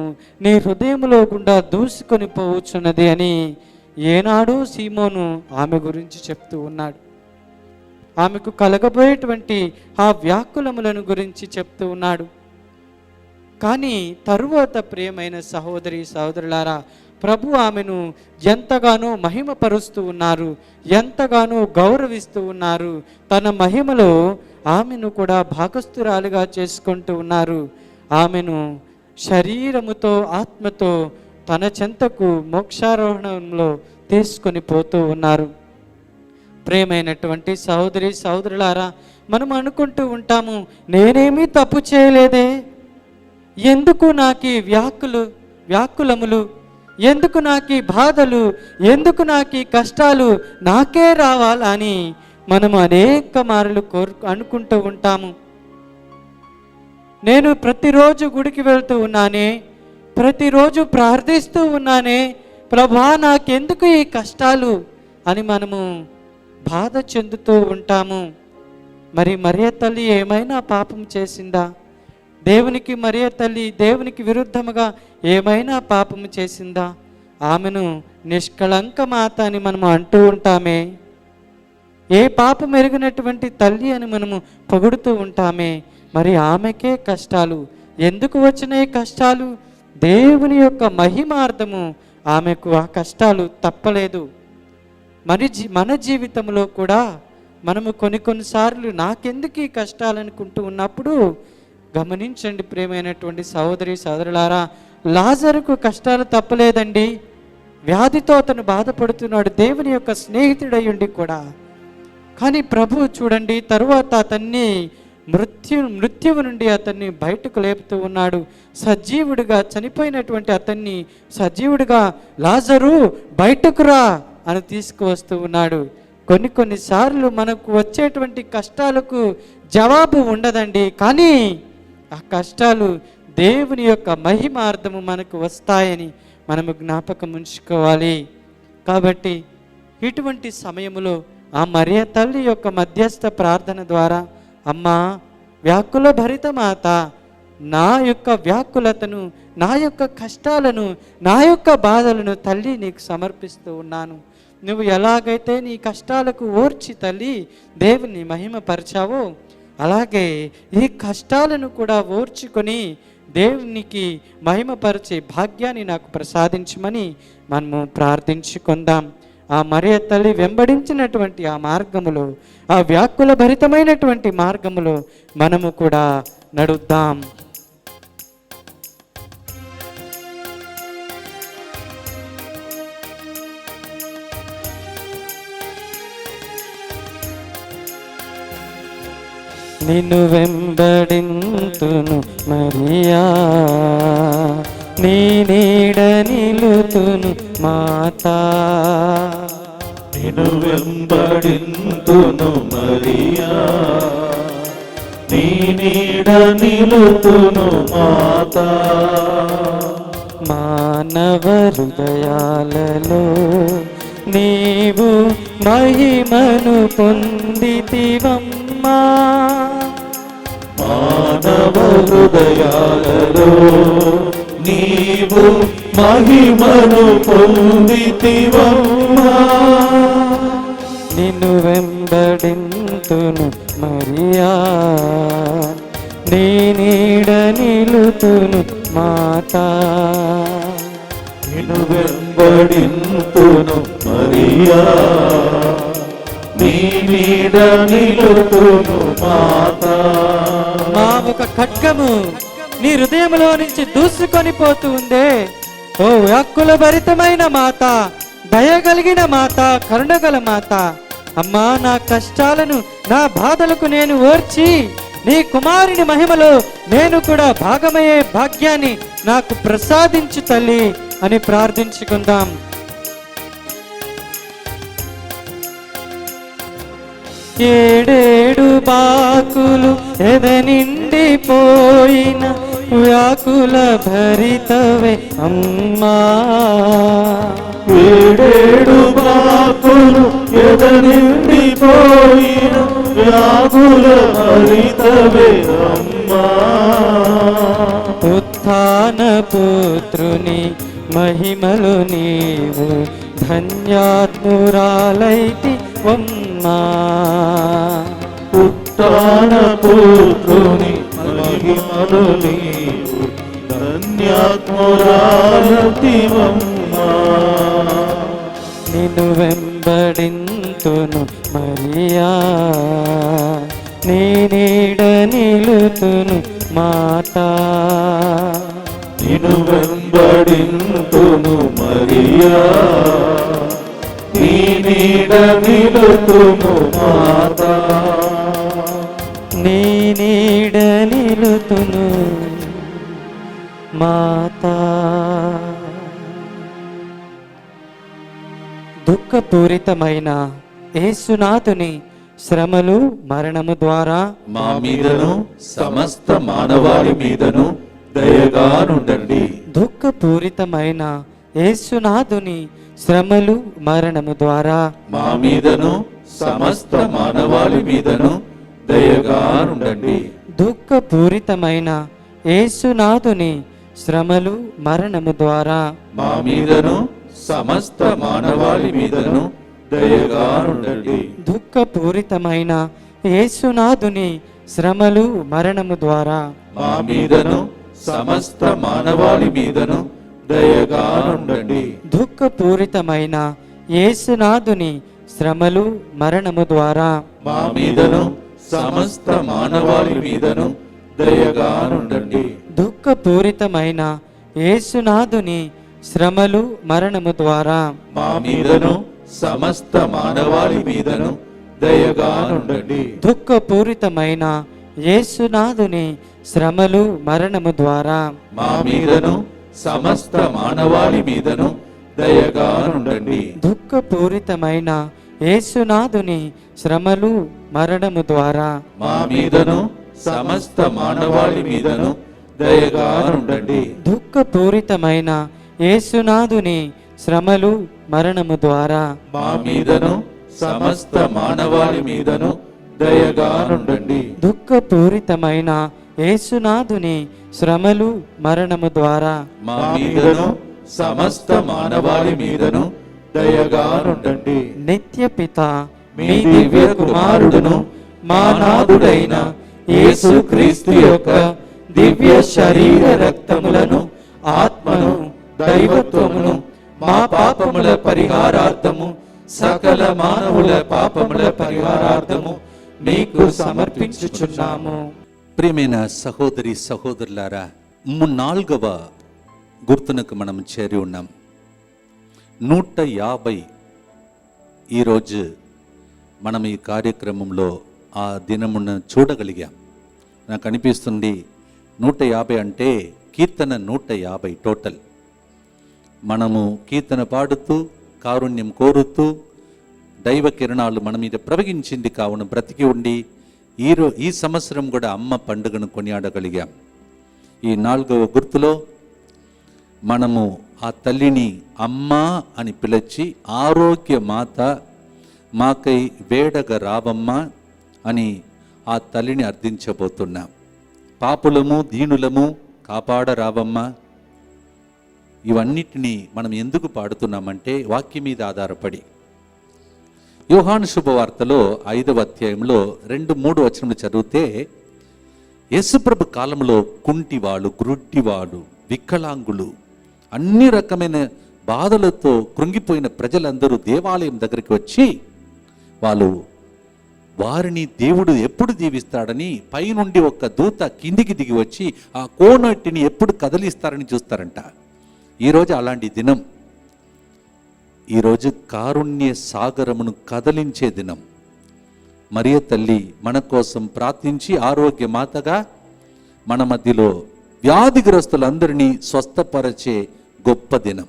నీ హృదయములో గుండా దూసుకొని పోవచ్చున్నది అని ఏనాడు సీమోను ఆమె గురించి చెప్తూ ఉన్నాడు. ఆమెకు కలగబోయేటువంటి ఆ వ్యాకులములను గురించి చెప్తూ ఉన్నాడు. కానీ తరువాత ప్రియమైన సహోదరి సహోదరులారా, ప్రభు ఆమెను ఎంతగానో మహిమపరుస్తూ ఉన్నారు, ఎంతగానో గౌరవిస్తూ ఉన్నారు. తన మహిమలో ఆమెను కూడా భాగస్థురాలుగా చేసుకుంటూ ఉన్నారు. ఆమెను శరీరముతో ఆత్మతో తన చెంతకు మోక్షారోహణంలో తీసుకొని పోతూ ఉన్నారు. ప్రియమైనటువంటి సహోదరి సహోదరులారా, మనం అనుకుంటూ ఉంటాము, నేనేమీ తప్పు చేయలేదే, ఎందుకు నాకు వ్యాకులములు, ఎందుకు నాకు బాధలు, ఎందుకు నాకు కష్టాలు నాకే రావాలని మనం అనేక మార్లు అనుకుంటూ ఉంటాము. నేను ప్రతిరోజు గుడికి వెళ్తూ ఉన్నానే, ప్రతిరోజు ప్రార్థిస్తూ ఉన్నానే, ప్రభా నాకెందుకు ఈ కష్టాలు అని మనము బాధ చెందుతూ ఉంటాము. మరి మరియ తల్లి ఏమైనా పాపం చేసిందా? మరియ తల్లి దేవునికి విరుద్ధముగా ఏమైనా పాపము చేసిందా? ఆమెను నిష్కళంక మాత అని మనము అంటూ ఉంటామే. ఏ పాపం ఎరిగినటువంటి తల్లి అని మనము పొగుడుతూ ఉంటామే. మరి ఆమెకే కష్టాలు ఎందుకు వచ్చినాయి? కష్టాలు దేవుని యొక్క మహిమార్థము ఆమెకు ఆ కష్టాలు తప్పలేదు. మన జీవితంలో కూడా మనము కొన్నిసార్లు నాకెందుకు ఈ కష్టాలు అనుకుంటూ ఉన్నప్పుడు గమనించండి ప్రియమైనటువంటి సహోదరి సహోదరులారా, లాజరుకు కష్టాలు తప్పలేదండి. వ్యాధితో అతను బాధపడుతున్నాడు, దేవుని యొక్క స్నేహితుడై ఉండి కూడా. కానీ ప్రభువు చూడండి, తరువాత అతన్ని మృత్యువు నుండి అతన్ని బయటకు లేపుతూ ఉన్నాడు. సజీవుడిగా చనిపోయినటువంటి అతన్ని సజీవుడిగా లాజరు బయటకు రా అని తీసుకువస్తూ ఉన్నాడు. కొన్నిసార్లు మనకు వచ్చేటువంటి కష్టాలకు జవాబు ఉండదండి, కానీ ఆ కష్టాలు దేవుని యొక్క మహిమార్థము మనకు వస్తాయని మనము జ్ఞాపకం ఉంచుకోవాలి. కాబట్టి ఇటువంటి సమయములో ఆ మరియ తల్లి యొక్క మధ్యస్థ ప్రార్థన ద్వారా, అమ్మా వ్యాకుల భరిత మాత, నా యొక్క వ్యాకులతను, నా యొక్క కష్టాలను, నా యొక్క బాధలను తల్లి నీకు సమర్పిస్తూ ఉన్నాను. నువ్వు ఎలాగైతే నీ కష్టాలకు ఓర్చి తల్లి దేవుని మహిమపరిచావో, అలాగే ఈ కష్టాలను కూడా ఓర్చుకొని దేవునికి మహిమపరిచే భాగ్యాన్ని నాకు ప్రసాదించమని మనము ప్రార్థించుకుందాం. ఆ మరియ తల్లి వెంబడించినటువంటి ఆ మార్గములో, ఆ వ్యాకుల భరితమైనటువంటి మార్గములో మనము కూడా నడుద్దాం. నిన్ను వెంబడింతును మరియా, నీ నీడ నిలుతును మాతా. నిన్ను వెంబడింతును మరియా, నీ నీడ నిలుతును మాతా. మానవ హృదయాలలో నీవు మహిమను పొందితివమ్మా, మానవ హృదయాలలో నీవు మహిమను పొందితివమ్మా. నిన్ను వెంబడింతును మరియా, నీ నీడ నిలుతును మాతా. నిన్ను వెంబడింతును మరియా, నీ నీడ నిలుతును మాతా. మా ఒక ఖడ్గము నీ హృదయంలో నుంచి దూసుకొని పోతూ ఉందే. ఓ వ్యాకుల భరితమైన మాత, దయగలిగిన మాత, కరుణగల మాత, అమ్మా నా కష్టాలను నా బాధలకు నేను ఓర్చి నీ కుమారుని మహిమలో నేను కూడా భాగమయ్యే భాగ్యాన్ని నాకు ప్రసాదించు తల్లి అని ప్రార్థించుకుందాం. ఏడేడు బాకులు ఎదనిండిపోయిన వ్యాకుల భరితవే అమ్మా. ఏడేడు బాకులు ఎదనిండిపోయిన వ్యాకుల భరితవే అమ్మా. ఉత్థాన పుత్రుని మహిమలు నీవు ధన్యాత్మురాలైతి అమ్మా. ఉత్థాన పుత్రుని మహిమలు నీవు ధన్యాత్మురాలైతివమ్మా. నిన్ను వెంబడింతును మరియా, నీ నీడ నిలుతును మాతా. నిన్ను వెంబడింతును మరియా, నీ నీడ నిలుతును మాతా. నీ నీడ నిలుతును మాతా. దుఃఖపూరితమైన యేసునాథుని శ్రమలు మరణము ద్వారా మా మీదను సమస్త మానవాళి మీదను దయగా నుండండి. దుఃఖపూరితమైన యేసునాథుని శ్రమలు మరణము ద్వారా మా మీదను సమస్త మానవాళి మీదను దయగా నుండండి. దుఃఖపూరితమైన యేసునాథుని శ్రమలు మరణము ద్వారా మా మీదను సమస్త మానవాళి మీదను దయగా నుండండి. దుఃఖపూరితమైన యేసునాథుని శ్రమలు మరణము ద్వారా మా మీదను సమస్త మానవాళి మీదను దయగా నుండండి. దుఃఖపూరితమైన యేసునాథుని శ్రమలు మరణము ద్వారా మా మీదను సమస్త మానవాళి మీదను దయగా నుండండి. దుఃఖపూరితమైన యేసునాథుని శ్రమలు మరణము ద్వారా మా మీదను సమస్త మానవాళి మీదను దయగా నుండండి. దుఃఖపూరితమైన యేసునాథుని శ్రమలు మరణము ద్వారా మా మీదను సమస్త మానవాళి మీదను దయగా నుండండి. దుఃఖపూరితమైన యేసునాథుని శ్రమలు మరణము ద్వారా మా మీదను సమస్త మానవాళి మీదను దయగా నుండండి. దుఃఖపూరితమైన యేసునాథుని శ్రమలు మరణము ద్వారా మా మీదను సమస్త మానవాళి మీదను దయగా నుండండి. దుఃఖపూరితమైన యేసునాథుని శ్రమలు మరణము ద్వారా మా మీదను సమస్త మానవాళి మీదను దయగా నుండండి. నిత్య పిత మీ దివ్య కుమారుడును మా నాథుడైన యేసుక్రీస్తు యొక్క దివ్య శరీర రక్తములను ఆత్మను దైవత్వమును మా పాపముల పరిహారార్థము సకల మానవుల పాపముల పరిహారార్థము మీకు సమర్పించుచున్నాము. ప్రియమైన సహోదరి సహోదరులారా, 4వ గుర్తునకు మనం చేరి ఉన్నాం. 150 ఈరోజు మనం ఈ కార్యక్రమంలో ఆ దినమున చూడగలిగాం. నాకు అనిపిస్తుంది 150 అంటే కీర్తన 150 టోటల్. మనము కీర్తన పాడుతూ కారుణ్యం కోరుతూ దైవ కిరణాలు మన మీద ప్రవగించింది కావున బ్రతికి ఉండి ఈ సంవత్సరం కూడా అమ్మ పండుగను కొనియాడగలిగాం. ఈ 4వ గుర్తులో మనము ఆ తల్లిని అమ్మా అని పిలిచి ఆరోగ్య మాత మాకై వేడగ రావమ్మా అని ఆ తల్లిని అర్థించబోతున్నాం. పాపులము దీనులము కాపాడరావమ్మా. ఇవన్నిటినీ మనం ఎందుకు పాడుతున్నామంటే వాక్యం మీద ఆధారపడి. యోహాను శుభవార్తలో 5వ అధ్యాయంలో 2-3 వచనములు చదివితే, యేసుప్రభు కాలంలో కుంటివాళ్ళు, గ్రుడ్డివాళ్ళు, వికలాంగులు, అన్ని రకమైన బాధలతో కృంగిపోయిన ప్రజలందరూ దేవాలయం దగ్గరికి వచ్చి వారిని దేవుడు ఎప్పుడు దీవిస్తాడని పైనుండి ఒక దూత కిందికి దిగి వచ్చి ఆ కోనటిని ఎప్పుడు కదిలిస్తారని చూస్తారంట. ఈరోజు అలాంటి దినం. ఈరోజు కారుణ్య సాగరమును కదిలించే దినం. మరియ తల్లి మన కోసం ప్రార్థించి ఆరోగ్య మాతగా మన మధ్యలో వ్యాధిగ్రస్తులందరినీ స్వస్థపరిచే గొప్ప దినం.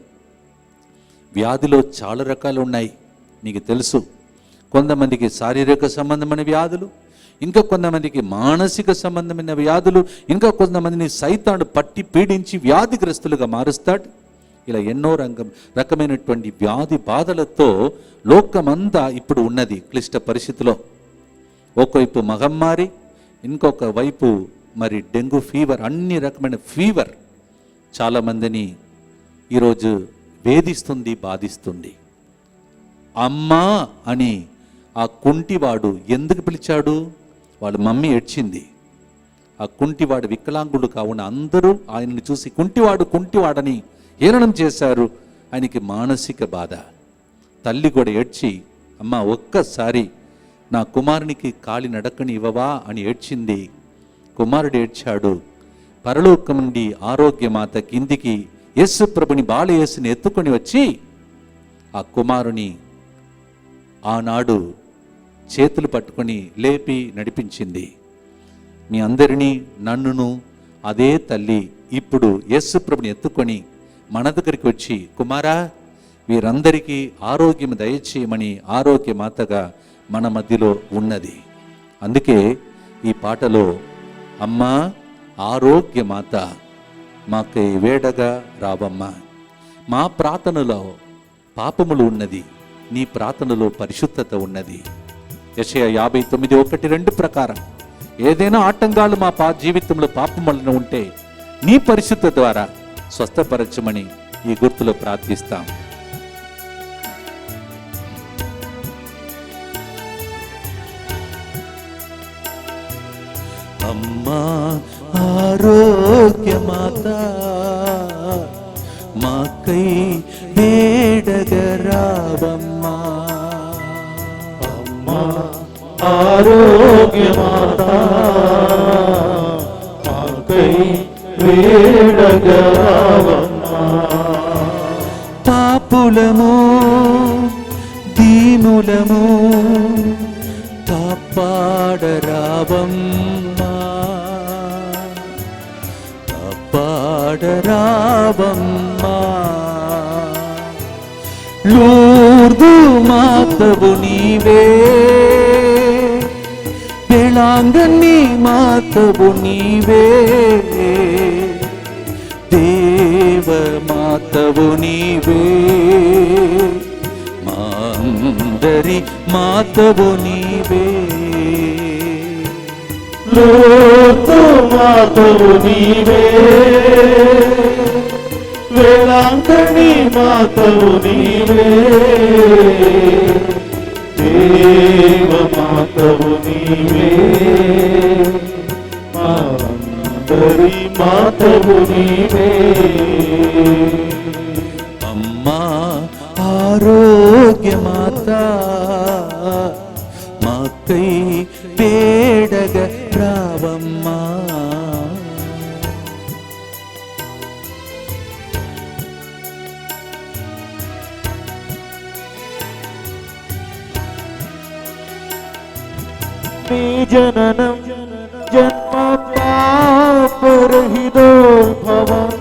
వ్యాధిలో చాలా రకాలు ఉన్నాయి, మీకు తెలుసు. కొంతమందికి శారీరక సంబంధమైన వ్యాధులు, ఇంకా కొంతమందికి మానసిక సంబంధమైన వ్యాధులు, ఇంకా కొంతమందిని సైతాను పట్టి పీడించి వ్యాధిగ్రస్తులుగా మారుస్తాడు. ఇలా ఎన్నో రకమైనటువంటి వ్యాధి బాధలతో లోకమంతా ఇప్పుడు ఉన్నది క్లిష్ట పరిస్థితిలో. ఒకవైపు మహమ్మారి, ఇంకొక వైపు మరి డెంగ్యూ ఫీవర్, అన్ని రకమైన ఫీవర్ చాలామందిని ఈరోజు వేధిస్తుంది, బాధిస్తుంది. అమ్మా అని ఆ కుంటివాడు ఎందుకు పిలిచాడు? వాళ్ళ మమ్మీ ఏడ్చింది. ఆ కుంటివాడు వికలాంగుడు కావున అందరూ ఆయనను చూసి కుంటివాడని హేళనం చేశారు. ఆయనకి మానసిక బాధ. తల్లి కూడా ఏడ్చి, అమ్మ ఒక్కసారి నా కుమారునికి కాలి నడకని ఇవ్వవా అని ఏడ్చింది. కుమారుడు ఏడ్చాడు. పరలోకం నుండి ఆరోగ్యమాత కిందికి యేసు ప్రభుని బాలయేసుని ఎత్తుకొని వచ్చి ఆ కుమారుని ఆనాడు చేతులు పట్టుకొని లేపి నడిపించింది. మీ అందరినీ, నన్నును అదే తల్లి ఇప్పుడు యేసు ప్రభుని ఎత్తుకొని మన దగ్గరికి వచ్చి, కుమారా వీరందరికీ ఆరోగ్యం దయచేయమని ఆరోగ్యమాతగా మన మధ్యలో ఉన్నది. అందుకే ఈ పాటలో, అమ్మా ఆరోగ్యమాత మాకై వేడగా రావమ్మా. మా ప్రార్థనలో పాపములు ఉన్నది, నీ ప్రార్థనలో పరిశుద్ధత ఉన్నది. యెషయా 59:1-2 ప్రకారం ఏదైనా ఆటంకాలు మా జీవితంలో పాపములను ఉంటే నీ పరిశుద్ధత ద్వారా స్వస్థపరచమని ఈ గుర్తులో ప్రార్థిస్తాం. అమ్మా ఆరోగ్యమాత మాకై వేడగరావమ్మా. అమ్మా ఆరోగ్యమాత మాకై వేడగరావమ్మా. పాపులము దీనులము కాపాడరావమ్మా. కాపాడరావమ్మా. లూర్దు మాతవు నీవే, వేళాంగని మాతవు నీవే, దేవ మాతవు నీవే, మా అందరి మాతవు నీవే. లూర్దు మాతవు నీవే, వేళాంగని మాతవు నీవే, దేవ మాతవు నీవే, మా అందరి మాతవు నీవే. అమ్మా ఆరోగ్యమాత మాకై వేడగ రావమ్మా. నీ జననం జన్మ పాపరహితో భవం,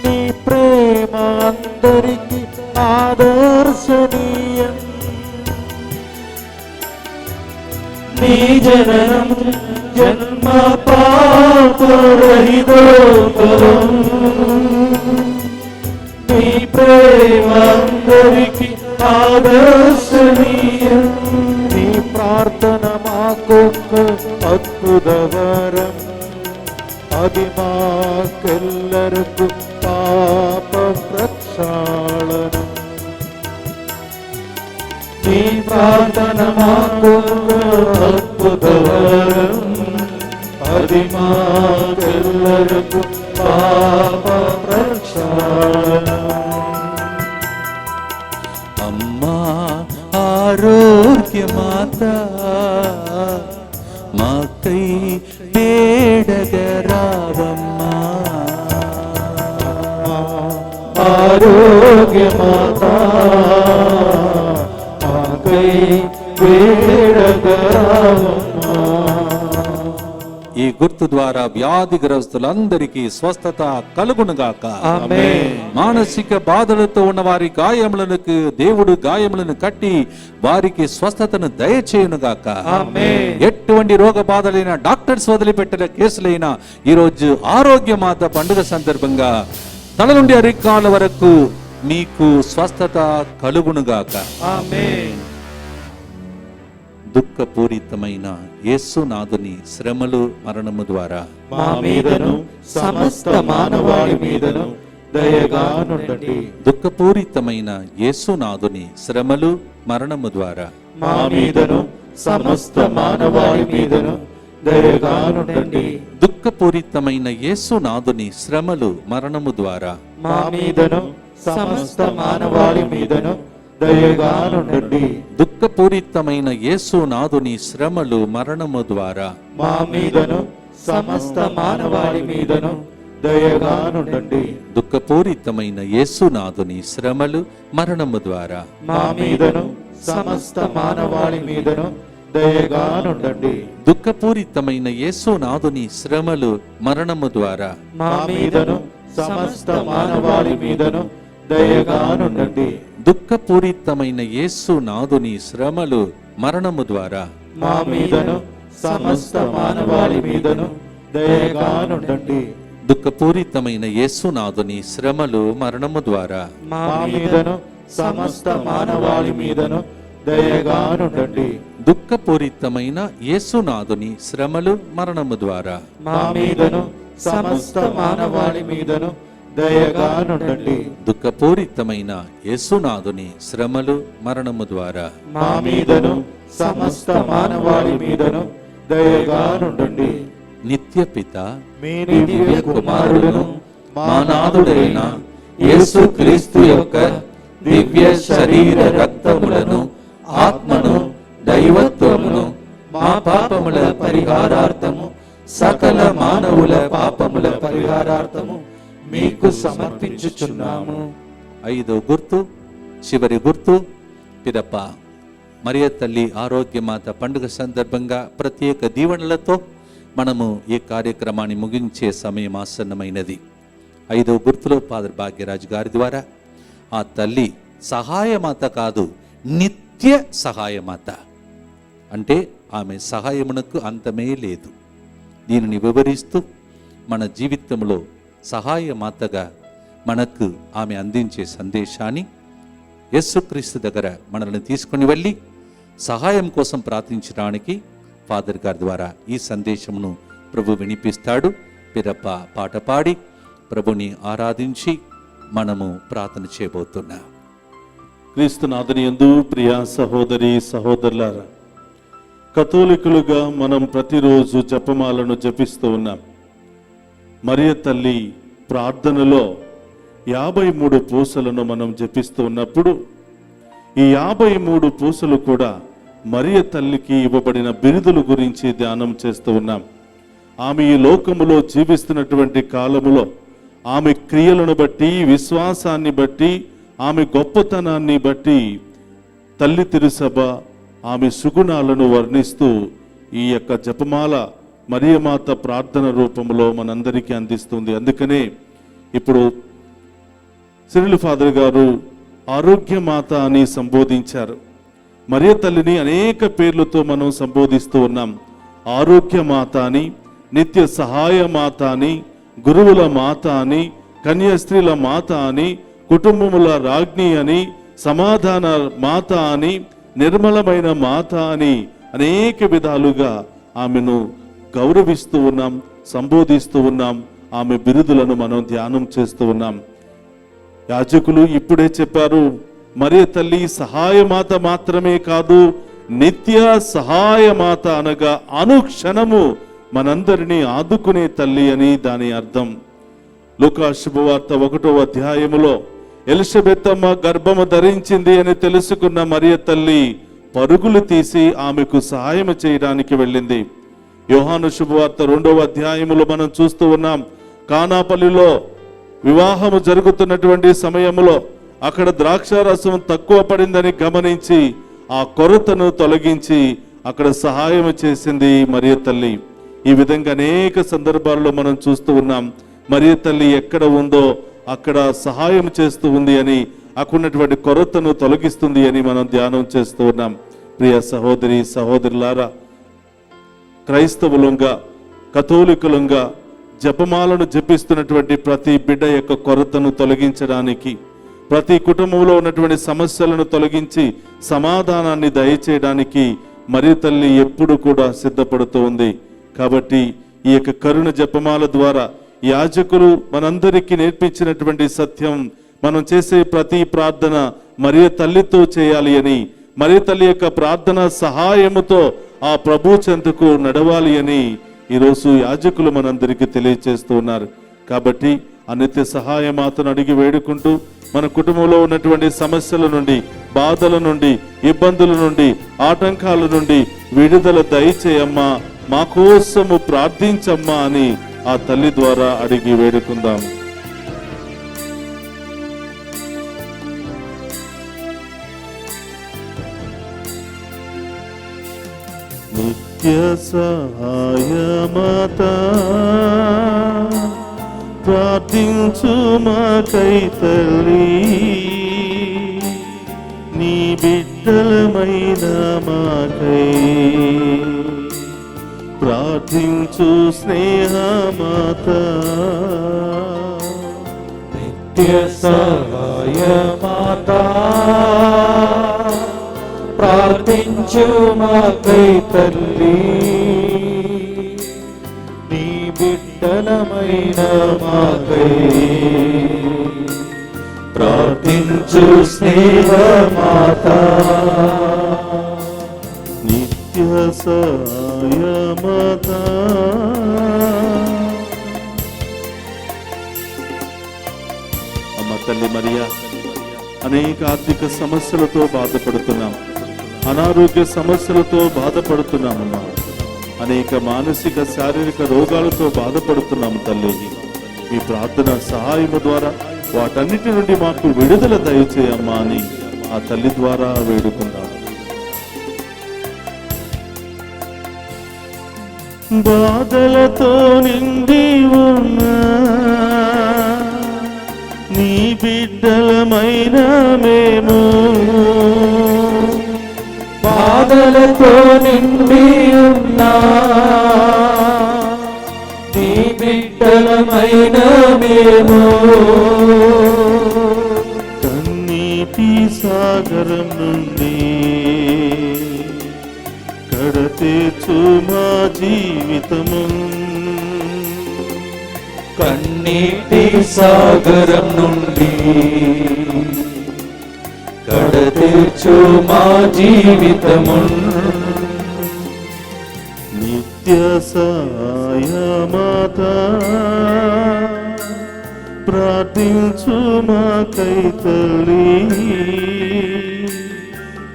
నీ ప్రేమ అందరికి ఆదర్శనీయం. నీ జననం జన్మ పాపరహితో భవం, నీ ప్రేమ అందరికి ఆదర్శనీయం. నీ ప్రార్థన మాకొక్క అద్భుత నీ ప్రార్థన మాకు అద్భుతవరం, అది మాకెల్లరకు పాప ప్రక్షాళనం. అమ్మా ఆరోగ్యమాత మాకై వేడగరావమ్మా. ఆరోగ్యమాత మాకై వేడగరావమ్మా. ఈ గుర్తు ద్వారా వ్యాధిగ్రస్తులందరికీ స్వస్థత కలుగునుగాక. ఆమేన్. మానసిక బాధలతో ఉన్న వారి గాయములకు దేవుడు గాయములను కట్టి వారికి స్వస్థతను దయచేయునుగాక. ఆమేన్. ఎటువంటి రోగ బాధలైన డాక్టర్స్ వదిలిపెట్టిన కేసులైనా ఈరోజు ఆరోగ్యమాత పండుగ సందర్భంగా తల నుండి అరికాల వరకు మీకు స్వస్థత కలుగునుగాక. ఆమేన్. దుఃఖపూరితమైన యేసునాథుని శ్రమలు మరణము ద్వారా మా మీదను సమస్త మానవాళి మీదను దయగా నుండండి. దుఃఖపూరితమైన యేసునాథుని శ్రమలు మరణము ద్వారా మా మీదను సమస్త మానవాళి మీదను దయగా నుండండి. దుఃఖపూరితమైన యేసునాథుని శ్రమలు మరణము ద్వారా మా మీదను సమస్త మానవాళి మీదను దయగా నుండండి. దుఃఖపూరితమైన యేసునాథుని శ్రమలు మరణము ద్వారా మా మీదను సమస్త మానవాళి మీదను దయగా నుండండి. దుఃఖపూరితమైన యేసునాథుని శ్రమలు మరణము ద్వారా మా మీదను సమస్త మానవాళి మీదను దయగా నుండండి. దుఃఖపూరితమైన యేసునాథుని శ్రమలు మరణము ద్వారా మా మీదను సమస్త మానవాళి మీదను దయగా నుండండి. దుఃఖపూరితమైన యేసునాథుని శ్రమలు మరణము ద్వారా మా మీదను సమస్త మానవాళి మీదను దయగా నుండండి. దుఃఖపూరితమైన యేసునాథుని శ్రమలు మరణము ద్వారా మా మీదను సమస్త మానవాళి మీదను దయగా నుండండి. దుఃఖపూరితమైన యేసునాథుని శ్రమలు మరణము ద్వారా మా మీదను సమస్త మానవాళి మీదను దయగా నుండండి. దుఃఖపూరితమైన యేసునాథుని శ్రమలు మరణము ద్వారా మా మీదను సమస్త మానవాళి మీదను దయగా నుండండి. నిత్యపిత మీ దివ్య కుమారుడును మా నాథుడైన యేసుక్రీస్తు యొక్క దివ్య శరీర రక్తములను ఆత్మను దైవత్వమును మా పాపముల పరిహారార్థము సకల మానవుల పాపముల పరిహారార్థము మీకు సమర్పించుచున్నాము. ఐదో గుర్తు, చివరి గుర్తు పిదప మరియ తల్లి ఆరోగ్యమాత పండుగ సందర్భంగా ప్రత్యేక దీవెనలతో మనము ఈ కార్యక్రమాన్ని ముగించే సమయం ఆసన్నమైనది. ఐదో గుర్తులో ఫాదర్ భాగ్యరాజు గారి ద్వారా ఆ తల్లి సహాయమాత కాదు, నిత్య సహాయమాత. అంటే ఆమె సహాయమునకు అంతమే లేదు. దీనిని వివరిస్తూ మన జీవితంలో సహాయమాతగా మనకు ఆమె అందించే సందేశాన్ని యేసుక్రీస్తు దగ్గర మనల్ని తీసుకుని వెళ్ళి సహాయం కోసం ప్రార్థించడానికి ఫాదర్ గారి ద్వారా ఈ సందేశమును ప్రభు వినిపిస్తాడు. పిరప్ప పాట పాడి ప్రభుని ఆరాధించి మనము ప్రార్థన చేయబోతున్నాం. క్రీస్తునాథుని యందు ప్రియ సహోదరి సహోదరులారా, కథోలికులుగా మనం ప్రతిరోజు జపమాలను జపిస్తూ ఉన్నాం. మరియ తల్లి ప్రార్థనలో 53 పూసలను మనం జపిస్తూ ఉన్నప్పుడు ఈ 53 పూసలు కూడా మరియ తల్లికి ఇవ్వబడిన బిరుదుల గురించి ధ్యానం చేస్తూ ఉన్నాం. ఆమె ఈ లోకములో జీవిస్తున్నటువంటి కాలములో ఆమె క్రియలను బట్టి, విశ్వాసాన్ని బట్టి, ఆమె గొప్పతనాన్ని బట్టి తల్లి తిరుసభ ఆమె సుగుణాలను వర్ణిస్తూ ఈ యొక్క జపమాల మరియమాత ప్రార్థన రూపంలో మనందరికీ అందిస్తుంది. అందుకనే ఇప్పుడు సిరిల్ ఫాదర్ గారు ఆరోగ్యమాత అని సంబోధించారు. మరియ తల్లిని అనేక పేర్లతో మనం సంబోధిస్తూ ఉన్నాం. ఆరోగ్యమాత అని, నిత్య సహాయ మాత అని, గురువుల మాత అని, కన్యాస్త్రీల మాత అని, కుటుంబముల రాజ్ఞి అని, సమాధాన మాత అని, నిర్మలమైన మాత అని అనేక విధాలుగా ఆమెను గౌరవిస్తూ ఉన్నాం, సంబోధిస్తూ ఉన్నాం. ఆమె బిరుదులను మనం ధ్యానం చేస్తూ ఉన్నాం. యాజకులు ఇప్పుడే చెప్పారు, మరియ తల్లి సహాయమాత మాత్రమే కాదు, నిత్య సహాయమాత అనగా అనుక్షణము మనందరినీ ఆదుకునే తల్లి అని దాని అర్థం. లూకా శుభవార్త 1వ అధ్యాయములో ఎలిజబెత్ అమ్మ గర్భము ధరించింది అని తెలుసుకున్న మరియ తల్లి పరుగులు తీసి ఆమెకు సహాయం చేయడానికి వెళ్ళింది. యోహాను శుభవార్త 2వ అధ్యాయములో మనం చూస్తూ ఉన్నాం, కానాపల్లిలో వివాహము జరుగుతున్నటువంటి సమయంలో అక్కడ ద్రాక్షారసం తక్కువ పడిందని గమనించి ఆ కొరతను తొలగించి అక్కడ సహాయం చేసింది మరియ తల్లి. ఈ విధంగా అనేక సందర్భాల్లో మనం చూస్తూ ఉన్నాం. మరియ తల్లి ఎక్కడ ఉందో అక్కడ సహాయం చేస్తూ ఉంది అని, అక్కడున్నటువంటి కొరతను తొలగిస్తుంది అని మనం ధ్యానం చేస్తూ ఉన్నాం. ప్రియ సహోదరి సహోదరులారా, క్రైస్తవులంగా కథోలికులంగా జపమాలను జపిస్తున్నటువంటి ప్రతి బిడ్డ యొక్క కొరతను తొలగించడానికి, ప్రతి కుటుంబంలో ఉన్నటువంటి సమస్యలను తొలగించి సమాధానాన్ని దయచేయడానికి మరియ తల్లి ఎప్పుడు కూడా సిద్ధపడుతూ ఉంది. కాబట్టి ఈ యొక్క కరుణ జపమాల ద్వారా యాజకులు మనందరికీ నేర్పించినటువంటి సత్యం, మనం చేసే ప్రతి ప్రార్థన మరియ తల్లితో చేయాలి అని, మరియ తల్లి యొక్క ప్రార్థన సహాయముతో ఆ ప్రభు చెంతకు నడవాలి అని ఈరోజు యాజకులు మనందరికీ తెలియజేస్తూ ఉన్నారు. కాబట్టి ఆ నిత్య సహాయమాతను అడిగి వేడుకుంటూ మన కుటుంబంలో ఉన్నటువంటి సమస్యల నుండి, బాధల నుండి, ఇబ్బందుల నుండి, ఆటంకాల నుండి విడుదల దయచేయమ్మా, మా కోసము ప్రార్థించమ్మా అని ఆ తల్లి ద్వారా అడిగి వేడుకుందాం. నిత్య సహాయమాత ప్రార్థించు మాకై తల్లి, నీ బిడ్డలమైన మాకై ప్రార్థించు స్నేహమాత. నిత్య సహాయమాత ప్రార్థించు మాకై తల్లి, నీ బిడ్డలమైన మాకై ప్రార్థించు స్నేహమాత. నిత్య సహాయమాత. అమ్మ తల్లి మరియా, అనేక ఆర్థిక సమస్యలతో బాధపడుతున్నాం, అనారోగ్య సమస్యలతో బాధపడుతున్నామమ్మా, అనేక మానసిక శారీరక రోగాలతో బాధపడుతున్నాము తల్లి. మీ ప్రార్థన సహాయము ద్వారా వాటన్నిటి నుండి మాకు విడుదల దయచేయమ్మా అని ఆ తల్లి ద్వారా వేడుకుందాం. బాధలతో నిండి ఉన్నా నీ బిడ్డలమైన మేము, బాధలతో నిండి ఉన్నా నీ బిడ్డలమైన మేము, కన్నీటి సాగరం నుండి కడతేర్చు మా జీవితము, కన్నీటి సాగరం నుండి కడతీర్చు మా జీవితము. నిత్య సహాయమాత ప్రార్థించు మాకై తల్లి,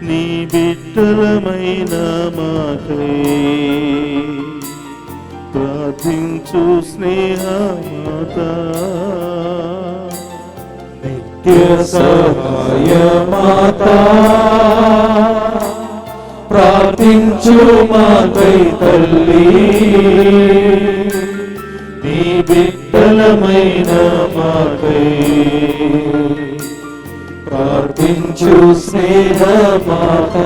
నీ బిడ్డలమైన మాకై ప్రార్థించు స్నేహమాత. నిత్య సహాయమాత ప్రార్థించు మాకై తల్లి, నీ బిడ్డలమైన మాకై ప్రార్థించు స్నేహమాత.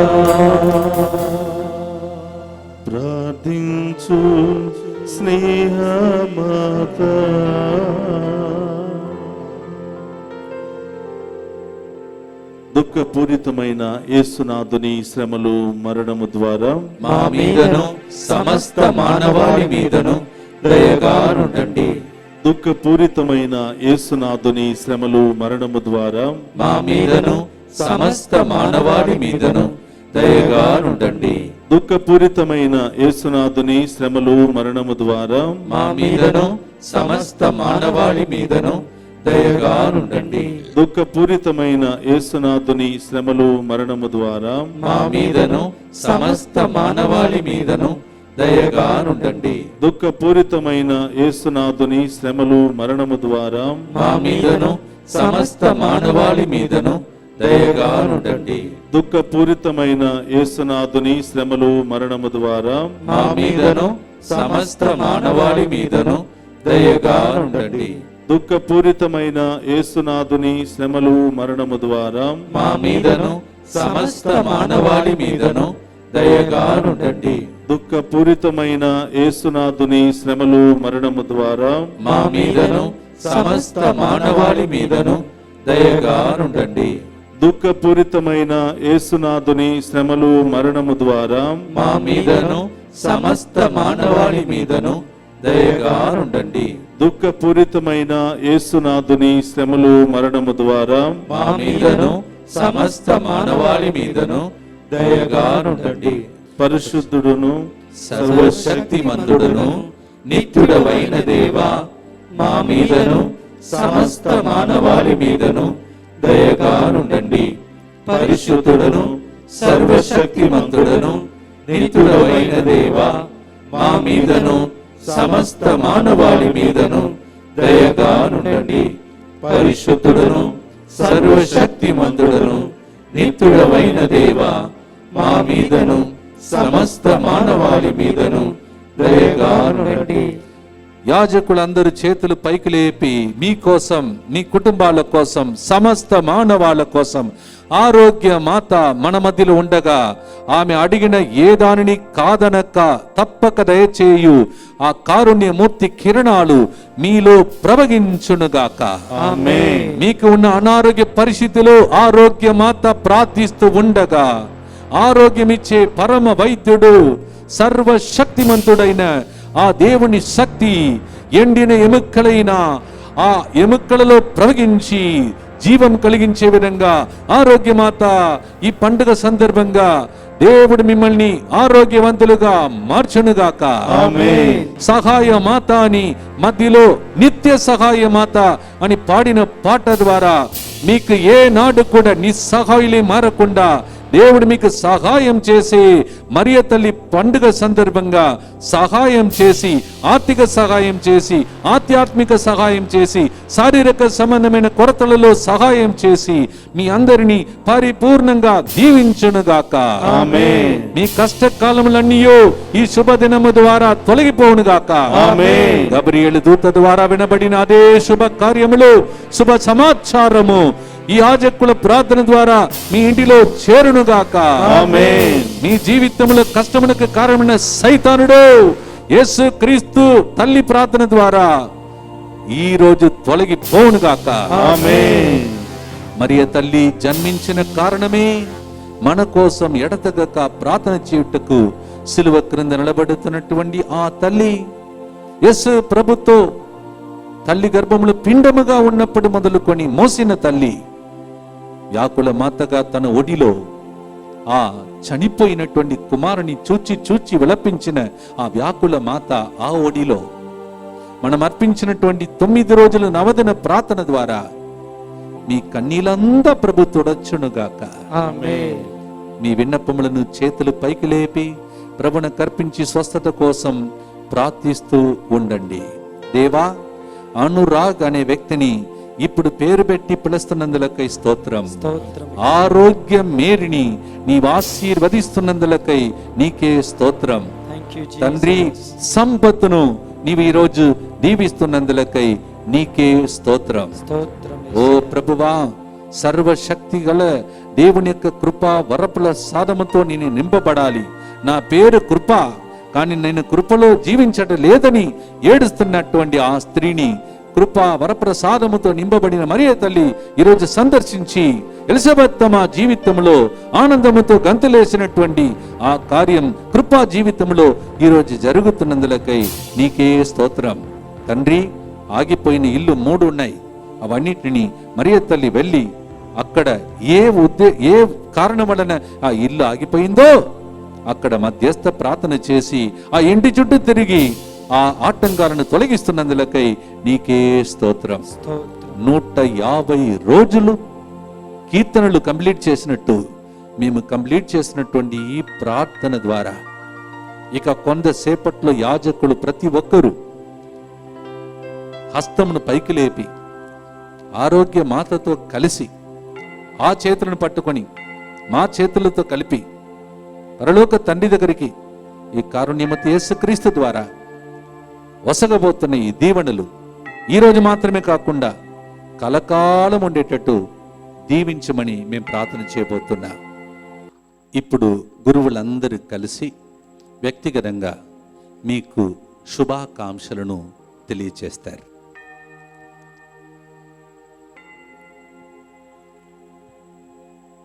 ప్రార్థించు స్నేహమాత. దుఃఖపూరితమైన యేసునాథుని శ్రమలు మరణము ద్వారా మా మీదను సమస్త మానవాళి మీదను దయగా నుండండి. దుఃఖపూరితమైన యేసునాథుని శ్రమలు మరణము ద్వారా మా మీదను సమస్త మానవాళి మీదను దయగా నుండండి. దుఃఖపూరితమైన యేసునాథుని శ్రమలు మరణము ద్వారా మా మీదను సమస్త మానవాళి మీదను దయగా నుండండి. దుఃఖపూరితమైన యేసునాథుని శ్రమలు మరణము ద్వారా మా మీదను సమస్త మానవాళి మీదను దయగా నుండండి. దుఃఖపూరితమైన యేసునాథుని శ్రమలు మరణము ద్వారా మా మీదను సమస్త మానవాళి మీదను దయగా నుండండి. దుఃఖపూరితమైన యేసునాథుని శ్రమలు మరణము ద్వారా మా మీదను సమస్త మానవాళి మీదను దయగా నుండండి. దుఃఖపూరితమైన యేసునాథుని శ్రమలు మరణము ద్వారా మా మీదను సమస్త మానవాళి మీదను దయగా నుండండి. దుఃఖపూరితమైన యేసునాథుని శ్రమలు మరణము ద్వారా మా మీదను సమస్త మానవాళి మీదను దయగా నుండండి. దుఃఖపూరితమైన యేసునాథుని శ్రమలు మరణము ద్వారా మా మీదను సమస్త మానవాళి మీదను దయగా నుండండి. దుఃఖపూరితమైన యేసునాథుని శ్రమలు మరణము ద్వారా మా మీదను సమస్త మానవాళి మీదను దయగా నుండండి. పరిశుద్ధుడును సర్వశక్తిమంతుడును నిత్యుడవైన దేవా, మా మీదను సమస్త మానవాళి మీదను దయగా నుండండి. పరిశుద్ధుడను సర్వశక్తిమంతుడను నిత్యుడవైన దేవా, మా మీదను సమస్త మానవాళి మీదను దయగా నుండండి. పరిశుద్ధుడను సర్వశక్తిమంతుడను నిత్యుడవైన దేవా, మా మీదను సమస్త మానవాళి మీదను దయగా నుండండి. యాజకులందరూ చేతులు పైకి లేపి మీకోసం, మీ కుటుంబాల కోసం, సమస్త మానవాళ కోసం ఆరోగ్య మాత మన మధ్యలో ఉండగా ఆమె అడిగిన ఏ దానిని కాదనక తప్పక దయచేయు ఆ కారుణ్యమూర్తి కిరణాలు మీలో ప్రవహించునుగాక. ఆమేన్. మీకు ఉన్న అనారోగ్య పరిస్థితిలో ఆరోగ్య మాత ప్రార్థిస్తూ ఉండగా ఆరోగ్యమిచ్చే పరమ వైద్యుడు సర్వశక్తిమంతుడైన ఆ దేవుని శక్తి ఎండిన ఎముకలైన ఆ ఎముకలలో ప్రవహించి జీవం కలిగించే విధంగా ఆరోగ్యమాత ఈ పండుగ సందర్భంగా దేవుడు మిమ్మల్ని ఆరోగ్యవంతులుగా మార్చునుగాక. ఆమేన్. సహాయ మాత అని మధ్యలో నిత్య సహాయ మాత అని పాడిన పాట ద్వారా మీకు ఏ నాడు కూడా నిస్సహాయులే మారకుండా దేవుడు మీకు సహాయం చేసి మరియ తల్లి పండుగ సందర్భంగా సహాయం చేసి, ఆర్థిక సహాయం చేసి, ఆధ్యాత్మిక సహాయం చేసి, శారీరక సంబంధమైన కొరతలలో సహాయం చేసి మీ అందరినీ పరిపూర్ణంగా దీవించునుగాక. ఆమేన్. మీ కష్టకాలములన్నీ ఈ శుభదినము ద్వారా తొలగిపోవునుగాక. ఆమేన్. గబ్రియేలు దూత ద్వారా వినబడిన అదే శుభ కార్యములు, శుభ సమాచారము ఈ యాజకుల ప్రార్థన ద్వారా మీ ఇంటిలో చేరునుగాక. ఆమేన్. మీ జీవితంలో కష్టమునకు కారణమైన సైతానుడు యేసు క్రీస్తు తల్లి ప్రార్థన ద్వారా ఈ రోజు తొలగిపోవునుగాక. ఆమేన్. మరియ తల్లి జన్మించిన కారణమే మన కోసం ఎడతెగక ప్రార్థన చేయుటకు సిలువ క్రింద నిలబడుతున్నటువంటి ఆ తల్లి యేసు ప్రభుతో తల్లి గర్భములు పిండముగా ఉన్నప్పుడు మొదలుకొని మోసిన తల్లి వ్యాకుల మాతగా తన ఒడిలో ఆ చనిపోయినటువంటి కుమారుని చూచి చూచి విలపించిన ఆ వ్యాకుల మాత ఆ ఒడిలో మనం అర్పించినటువంటి 9 రోజుల నవదిన ప్రార్థన ద్వారా మీ కన్నీలంతా ప్రభు తొడచునుగాక. ఆమేన్. మీ విన్నపములను చేతులు పైకి లేపి ప్రభున కర్పించి స్వస్థత కోసం ప్రార్థిస్తూ ఉండండి. దేవా, అనురాగ్ అనే వ్యక్తిని ఇప్పుడు పేరు పెట్టి పిలుస్తున్నందులకై స్తోత్రం. స్తోత్రం. ఆరోగ్య మేరిని నీవు ఆశీర్వదిస్తున్నందులకై నీకే స్తోత్రం. Thank you Jesus. తండ్రి, సంపత్తును నీవు ఈరోజు దీవిస్తున్నందులకై నీకే స్తోత్రం. స్తోత్రం. ఓ ప్రభువా, సర్వశక్తి గల దేవుని యొక్క కృప వరపుల సాధముతో నేను నింపబడాలి. నా పేరు కృప, కానీ నేను కృపలో జీవించడం లేదని ఏడుస్తున్నటువంటి ఆ స్త్రీని కృప వరప్రసాదముతో నింపబడిన మరియ తల్లి ఈరోజు సందర్శించి ఎలిజబెత్ తమ జీవితంలో ఆనందముతో గంతులేసినటువంటి ఆ కార్యం కృపా జీవితంలో ఈరోజు జరుగుతున్నందులకై నీకే స్తోత్రం. తండ్రి, ఆగిపోయిన ఇల్లు 3 ఉన్నాయి. అవన్నిటిని మరియ తల్లి వెళ్ళి అక్కడ ఏ కారణం వలన ఆ ఇల్లు ఆగిపోయిందో అక్కడ మధ్యస్థ ప్రార్థన చేసి ఆ ఇంటి చుట్టూ తిరిగి ఆ ఆటంకాలను తొలగిస్తున్నందులకై నీకే స్తోత్రం. 150 రోజులు కీర్తనలు కంప్లీట్ చేసినట్టు మేము కంప్లీట్ చేసినటువంటి ఈ ప్రార్థన ద్వారా ఇక కొంతసేపట్లో యాజకులు ప్రతి ఒక్కరూ హస్తమును పైకి లేపి ఆరోగ్య మాతతో కలిసి ఆ చేతులను పట్టుకొని మా చేతులతో కలిపి పరలోక తండ్రి దగ్గరికి ఈ కారుణ్యమతి యేసుక్రీస్తు ద్వారా వసగబోతున్న ఈ దీవెనలు ఈరోజు మాత్రమే కాకుండా కలకాలం ఉండేటట్టు దీవించమని మేము ప్రార్థన చేయబోతున్నాం. ఇప్పుడు గురువులందరూ కలిసి వ్యక్తిగతంగా మీకు శుభాకాంక్షలను తెలియచేస్తారు.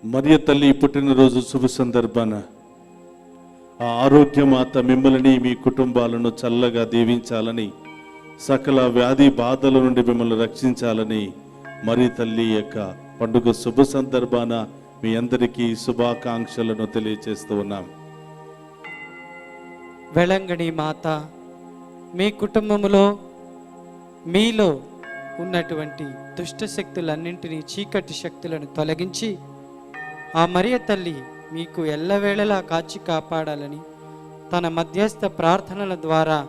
మరియ తల్లి పుట్టినరోజు శుభ సందర్భాన ఆ ఆరోగ్యమాత మిమ్మల్ని మీ కుటుంబాలను చల్లగా దీవించాలని, సకల వ్యాధి బాధల నుండి మిమ్మల్ని రక్షించాలని మరియ తల్లి యొక్క పండుగ శుభ సందర్భాన మీ అందరికీ శుభాకాంక్షలను తెలియజేస్తూ ఉన్నాం. వెలంగణి మాత, మీ కుటుంబములో మీలో ఉన్నటువంటి దుష్ట శక్తులన్నింటినీ, చీకటి శక్తులను తొలగించి ఆ మరియ తల్లి మీకు ఎల్లవేళలా కాచి కాపాడాలని, తన మధ్యస్థ ప్రార్థనల ద్వారా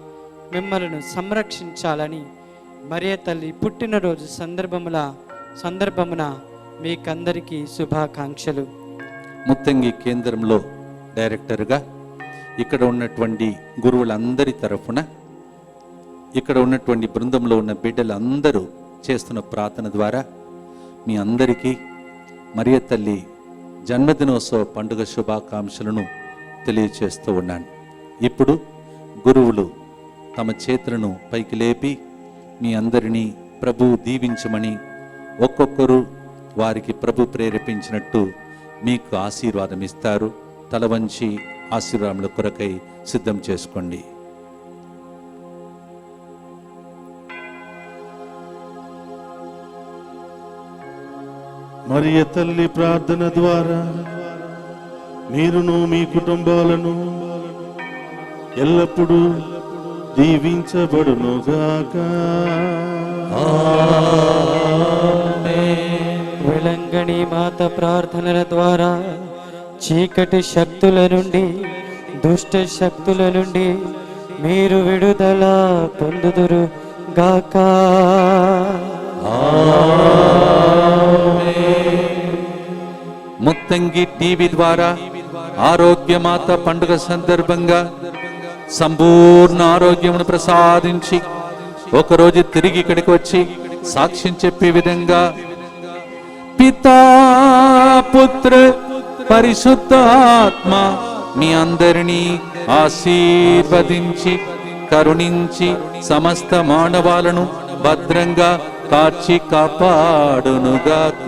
మిమ్మల్ని సంరక్షించాలని మరియ తల్లి పుట్టినరోజు సందర్భమున మీకందరికీ శుభాకాంక్షలు. ముత్తంగి కేంద్రంలో డైరెక్టర్గా ఇక్కడ ఉన్నటువంటి గురువులందరి తరఫున, ఇక్కడ ఉన్నటువంటి బృందంలో ఉన్న బిడ్డలందరూ చేస్తున్న ప్రార్థన ద్వారా మీ అందరికీ మరియ తల్లి జన్మదినోత్సవ పండుగ శుభాకాంక్షలను తెలియచేస్తూ ఉన్నాను. ఇప్పుడు గురువులు తమ చేతులను పైకి లేపి మీ అందరినీ ప్రభు దీవించమని, ఒక్కొక్కరు వారికి ప్రభు ప్రేరేపించినట్టు మీకు ఆశీర్వాదం ఇస్తారు. తల వంచి ఆశీర్వాదముల కొరకై సిద్ధం చేసుకోండి. మరియ తల్లి ప్రార్థన ద్వారా మీరును మీ కుటుంబాలను ఎల్లప్పుడూ దీవించబడునుగాక. వెలంగణి మాత ప్రార్థనల ద్వారా చీకటి శక్తుల నుండి, దుష్ట శక్తుల నుండి మీరు విడుదల పొందుదురు గాక. ముత్తంగి టీవీ ద్వారా ఆరోగ్యమాత పండుగ సందర్భంగా సంపూర్ణ ఆరోగ్యమును ప్రసాదించి ఒకరోజు తిరిగి ఇక్కడికి వచ్చి సాక్ష్యం చెప్పే విధంగా పితా, పుత్ర, పరిశుద్ధ ఆత్మ మీ అందరినీ ఆశీర్వదించి కరుణించి సమస్త మానవాలను భద్రంగా కాచి కాపాడునుగాక.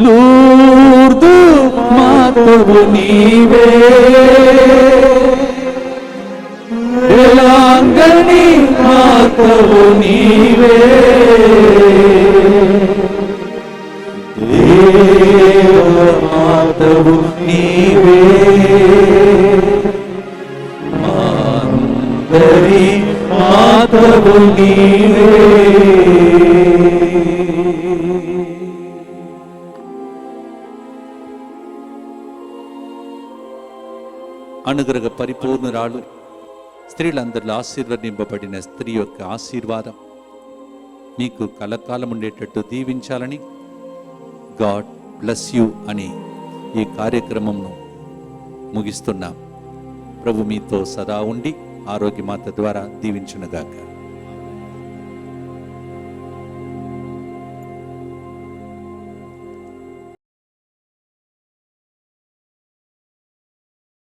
లూర్దు మాతవు నీవే, వెలంగణి మాతవు నీవే, దేవ మాతవు నీవే, మాందరి మాతవు నీవే. అనుగ్రహ పరిపూర్ణురాలు, స్త్రీలందరిలో ఆశీర్వదింపబడిన స్త్రీ యొక్క ఆశీర్వాదం మీకు కలకాలం ఉండేటట్టు దీవించాలని గాడ్ బ్లెస్ యూ అని ఈ కార్యక్రమంను ముగిస్తున్నాం. ప్రభు మీతో సదా ఉండి ఆరోగ్యమాత ద్వారా దీవించునుగాక.